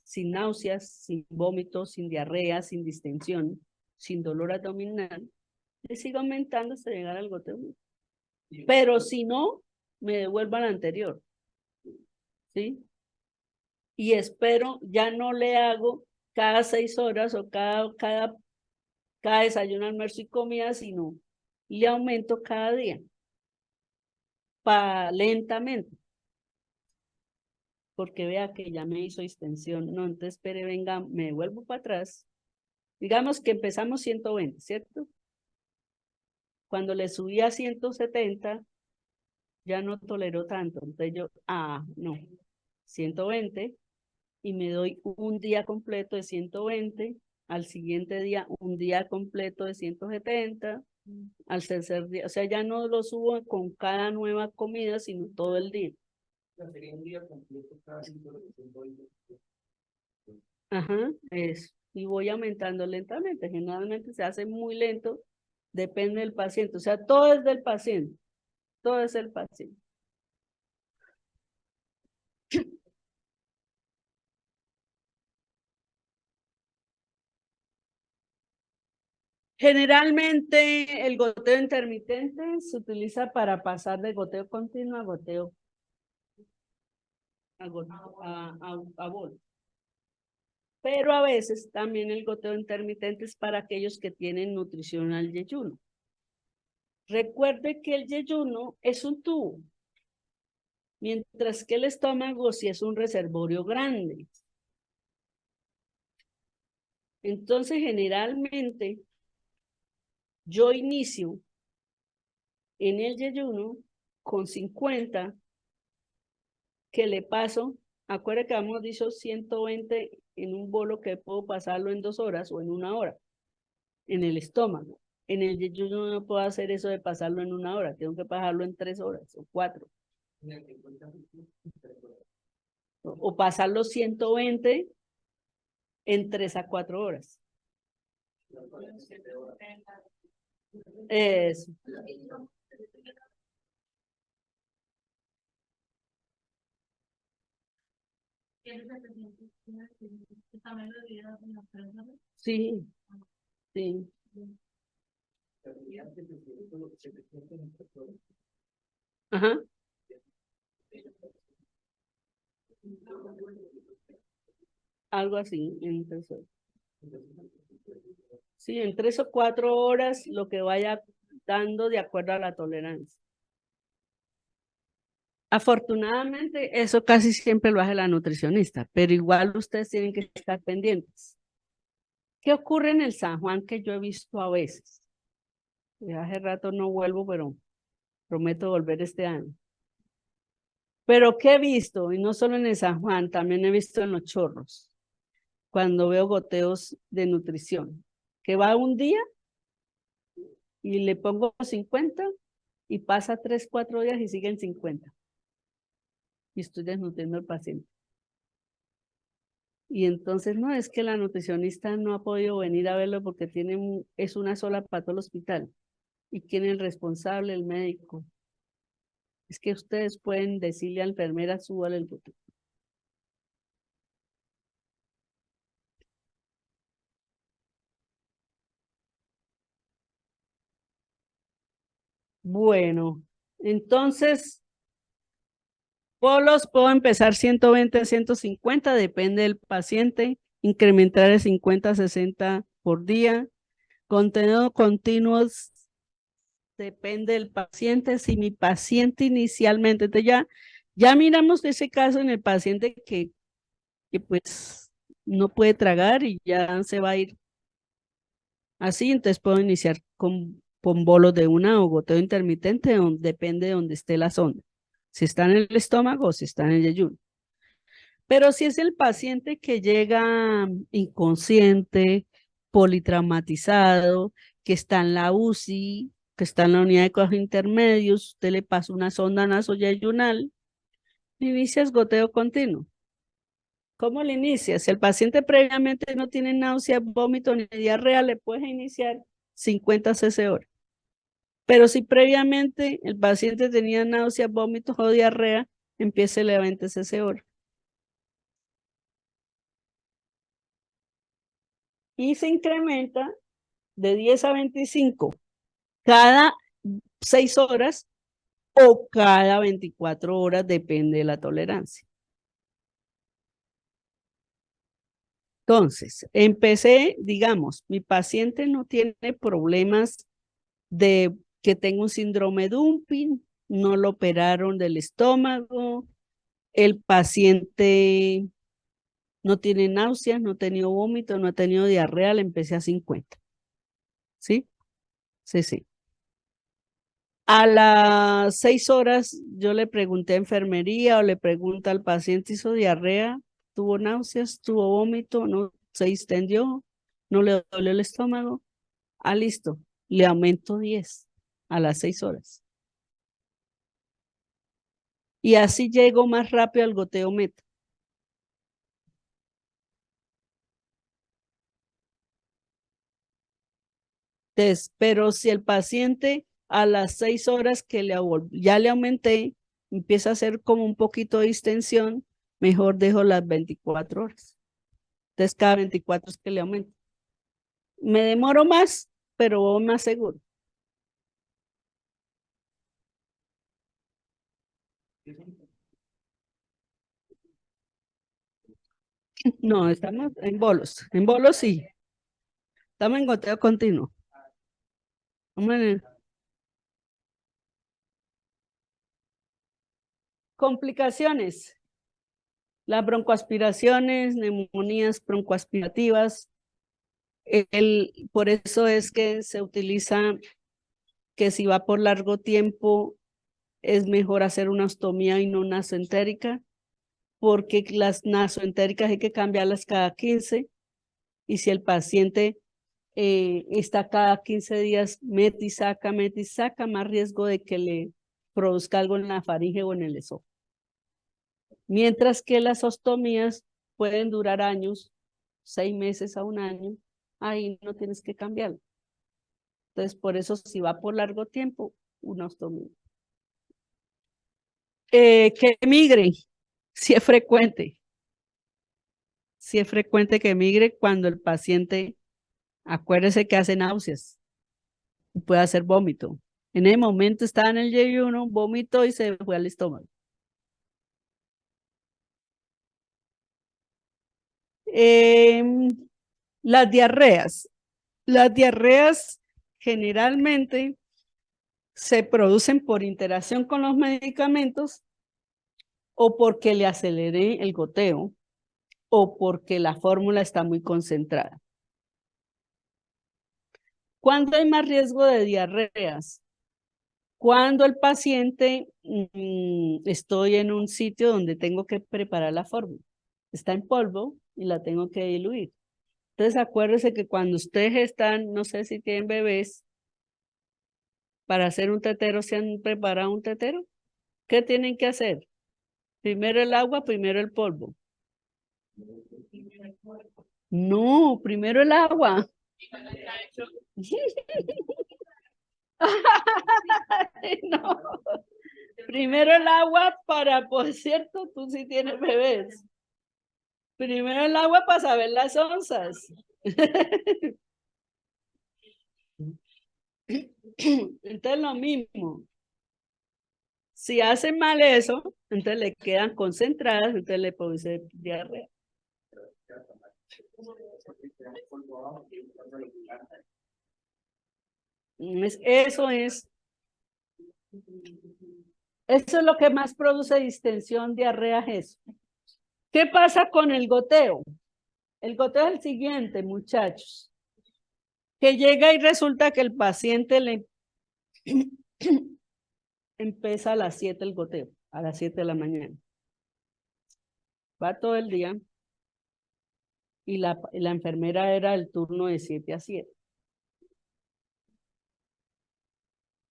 sin náuseas, sin vómitos, sin diarrea, sin distensión, sin dolor abdominal, le sigue aumentando hasta llegar al goteo meta. Pero si no, me devuelvo al anterior. ¿Sí? Y espero, ya no le hago cada 6 horas o cada desayuno, almuerzo y comida, sino le aumento cada día, lentamente, porque vea que ya me hizo extensión. No, entonces espere, venga, me vuelvo para atrás. Digamos que empezamos 120, ¿cierto? Cuando le subí a 170, ya no tolero tanto. Entonces yo, no, 120 y me doy un día completo de 120, al siguiente día un día completo de 170, al tercer día, o sea, ya no lo subo con cada nueva comida, sino todo el día. Sería un día completo cada 120. Ajá, eso. Y voy aumentando lentamente. Generalmente se hace muy lento, depende del paciente. O sea, todo es del paciente. Todo es el paciente. Generalmente el goteo intermitente se utiliza para pasar de goteo continuo a goteo a bol. Pero a veces también el goteo intermitente es para aquellos que tienen nutrición al yeyuno. Recuerde que el yeyuno es un tubo, mientras que el estómago sí es un reservorio grande. Entonces, generalmente, yo inicio en el yeyuno con 50, que le paso, acuérdense que habíamos dicho 120 en un bolo que puedo pasarlo en 2 horas o en 1 hora, en el estómago. En el yeyuno no puedo hacer eso de pasarlo en 1 hora, tengo que pasarlo en 3 horas o 4. O pasar los 120 en 3 a 4 horas. Eso. Sí, sí. Ajá. Algo así, en 3 horas. Sí, en 3 o 4 horas lo que vaya dando de acuerdo a la tolerancia. Afortunadamente, eso casi siempre lo hace la nutricionista, pero igual ustedes tienen que estar pendientes. ¿Qué ocurre en el San Juan que yo he visto a veces? Hace rato no vuelvo, pero prometo volver este año. Pero ¿qué he visto? Y no solo en el San Juan, también he visto en los Chorros, cuando veo goteos de nutrición, que va un día y le pongo 50 y pasa 3, 4 días y siguen 50. Y estoy desnutriendo al paciente. Y entonces no, es que la nutricionista no ha podido venir a verlo porque es una sola para todo el hospital. ¿Y quién es el responsable? El médico. Es que ustedes pueden decirle a la enfermera, súbale el goteo. Bueno, entonces, polos puedo empezar 120, 150, depende del paciente, incrementar de 50 a 60 por día. Contenido continuos depende del paciente. Si mi paciente inicialmente, entonces ya miramos ese caso en el paciente que pues no puede tragar y ya se va a ir así, entonces puedo iniciar con bolos de una o goteo intermitente, depende de donde esté la sonda, si está en el estómago o si está en el yeyuno. Pero si es el paciente que llega inconsciente, politraumatizado, que está en la UCI, que está en la unidad de cuidados intermedios, usted le pasa una sonda nasoyeyunal, inicias goteo continuo. ¿Cómo le inicia? Si el paciente previamente no tiene náusea, vómito ni diarrea, le puedes iniciar 50 cc hora. Pero si previamente el paciente tenía náusea, vómitos o diarrea, empiece a 20 cc hora. Y se incrementa de 10 a 25 cada 6 horas o cada 24 horas, depende de la tolerancia. Entonces, empecé, digamos, mi paciente no tiene problemas de que tenga un síndrome dumping, no lo operaron del estómago, el paciente no tiene náuseas, no ha tenido vómito, no ha tenido diarrea, le empecé a 50. ¿Sí? Sí, sí. A las 6 horas yo le pregunté a enfermería o le pregunto al paciente, ¿hizo diarrea? ¿Tuvo náuseas? ¿Tuvo vómito? ¿No se distendió? ¿No le dolió el estómago? Ah, listo. Le aumento 10 a las 6 horas. Y así llego más rápido al goteo meta. Entonces, pero si el paciente a las 6 horas que ya le aumenté, empieza a hacer como un poquito de distensión, mejor dejo las 24 horas. Entonces, cada 24 es que le aumento. Me demoro más, pero voy más seguro. No, estamos en bolos. En bolos sí. Estamos en goteo continuo. Complicaciones. Las broncoaspiraciones, neumonías broncoaspirativas. Por eso es que se utiliza que si va por largo tiempo es mejor hacer una ostomía y no nasoentérica, porque las nasoentéricas hay que cambiarlas cada 15 y si el paciente está cada 15 días mete y saca, más riesgo de que le produzca algo en la faringe o en el esófago. Mientras que las ostomías pueden durar años, 6 meses a un año, ahí no tienes que cambiarlo. Entonces, por eso si va por largo tiempo, una ostomía. Que migre, si es frecuente. Si es frecuente que migre cuando el paciente, acuérdese que hace náuseas y puede hacer vómito. En ese momento estaba en el yeyuno, vomitó y se fue al estómago. Las diarreas. Las diarreas generalmente se producen por interacción con los medicamentos o porque le aceleré el goteo o porque la fórmula está muy concentrada. ¿Cuándo hay más riesgo de diarreas? Cuando el paciente estoy en un sitio donde tengo que preparar la fórmula. Está en polvo y la tengo que diluir. Entonces acuérdese que cuando ustedes están, no sé si tienen bebés, para hacer un tetero, ¿se han preparado un tetero? ¿Qué tienen que hacer? Primero el agua, primero el polvo. No, primero el agua. No. Primero el agua para, por cierto, tú sí tienes bebés. Primero el agua para saber las onzas. Entonces lo mismo. Si hacen mal eso, entonces le quedan concentradas, entonces le produce diarrea. Eso es lo que más produce distensión, diarrea, es eso. ¿Qué pasa con el goteo? El goteo es el siguiente, muchachos. Que llega y resulta que el paciente le empieza a las 7 el goteo, a las 7 de la mañana. Va todo el día y la enfermera era el turno de 7 a 7.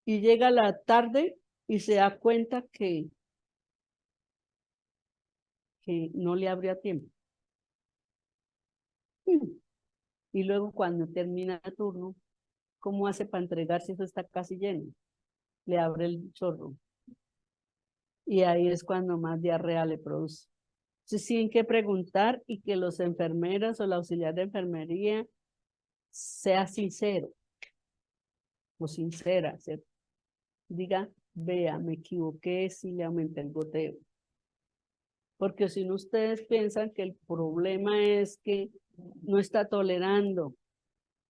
Y llega la tarde y se da cuenta que no le habría tiempo. Y luego cuando termina el turno, ¿cómo hace para entregar si eso está casi lleno? Le abre el chorro. Y ahí es cuando más diarrea le produce. Entonces tienen que preguntar y que los enfermeros o la auxiliar de enfermería sea sincero o sincera, ¿cierto? Diga, vea, me equivoqué si le aumenté el goteo. Porque si no, ustedes piensan que el problema es que no está tolerando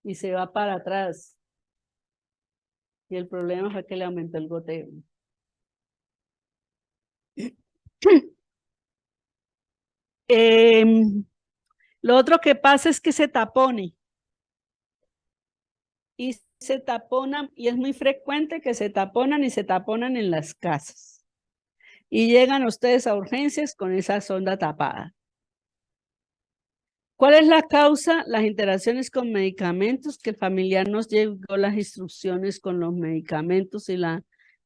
y se va para atrás. Y el problema fue que le aumentó el goteo. Lo otro que pasa es que se tapone. y se taponan, y es muy frecuente que se taponan y se taponan en las casas. Y llegan ustedes a urgencias con esa sonda tapada. ¿Cuál es la causa? Las interacciones con medicamentos, que el familiar nos llegó las instrucciones con los medicamentos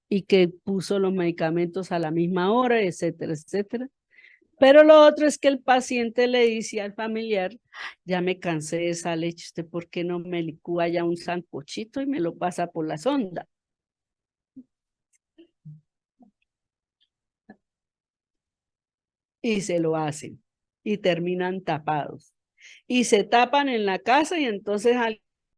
y que puso los medicamentos a la misma hora, etcétera, etcétera. Pero lo otro es que el paciente le dice al familiar, ya me cansé de esa leche, ¿usted por qué no me licúa ya un sancochito y me lo pasa por la sonda? Y se lo hacen y terminan tapados. Y se tapan en la casa y entonces al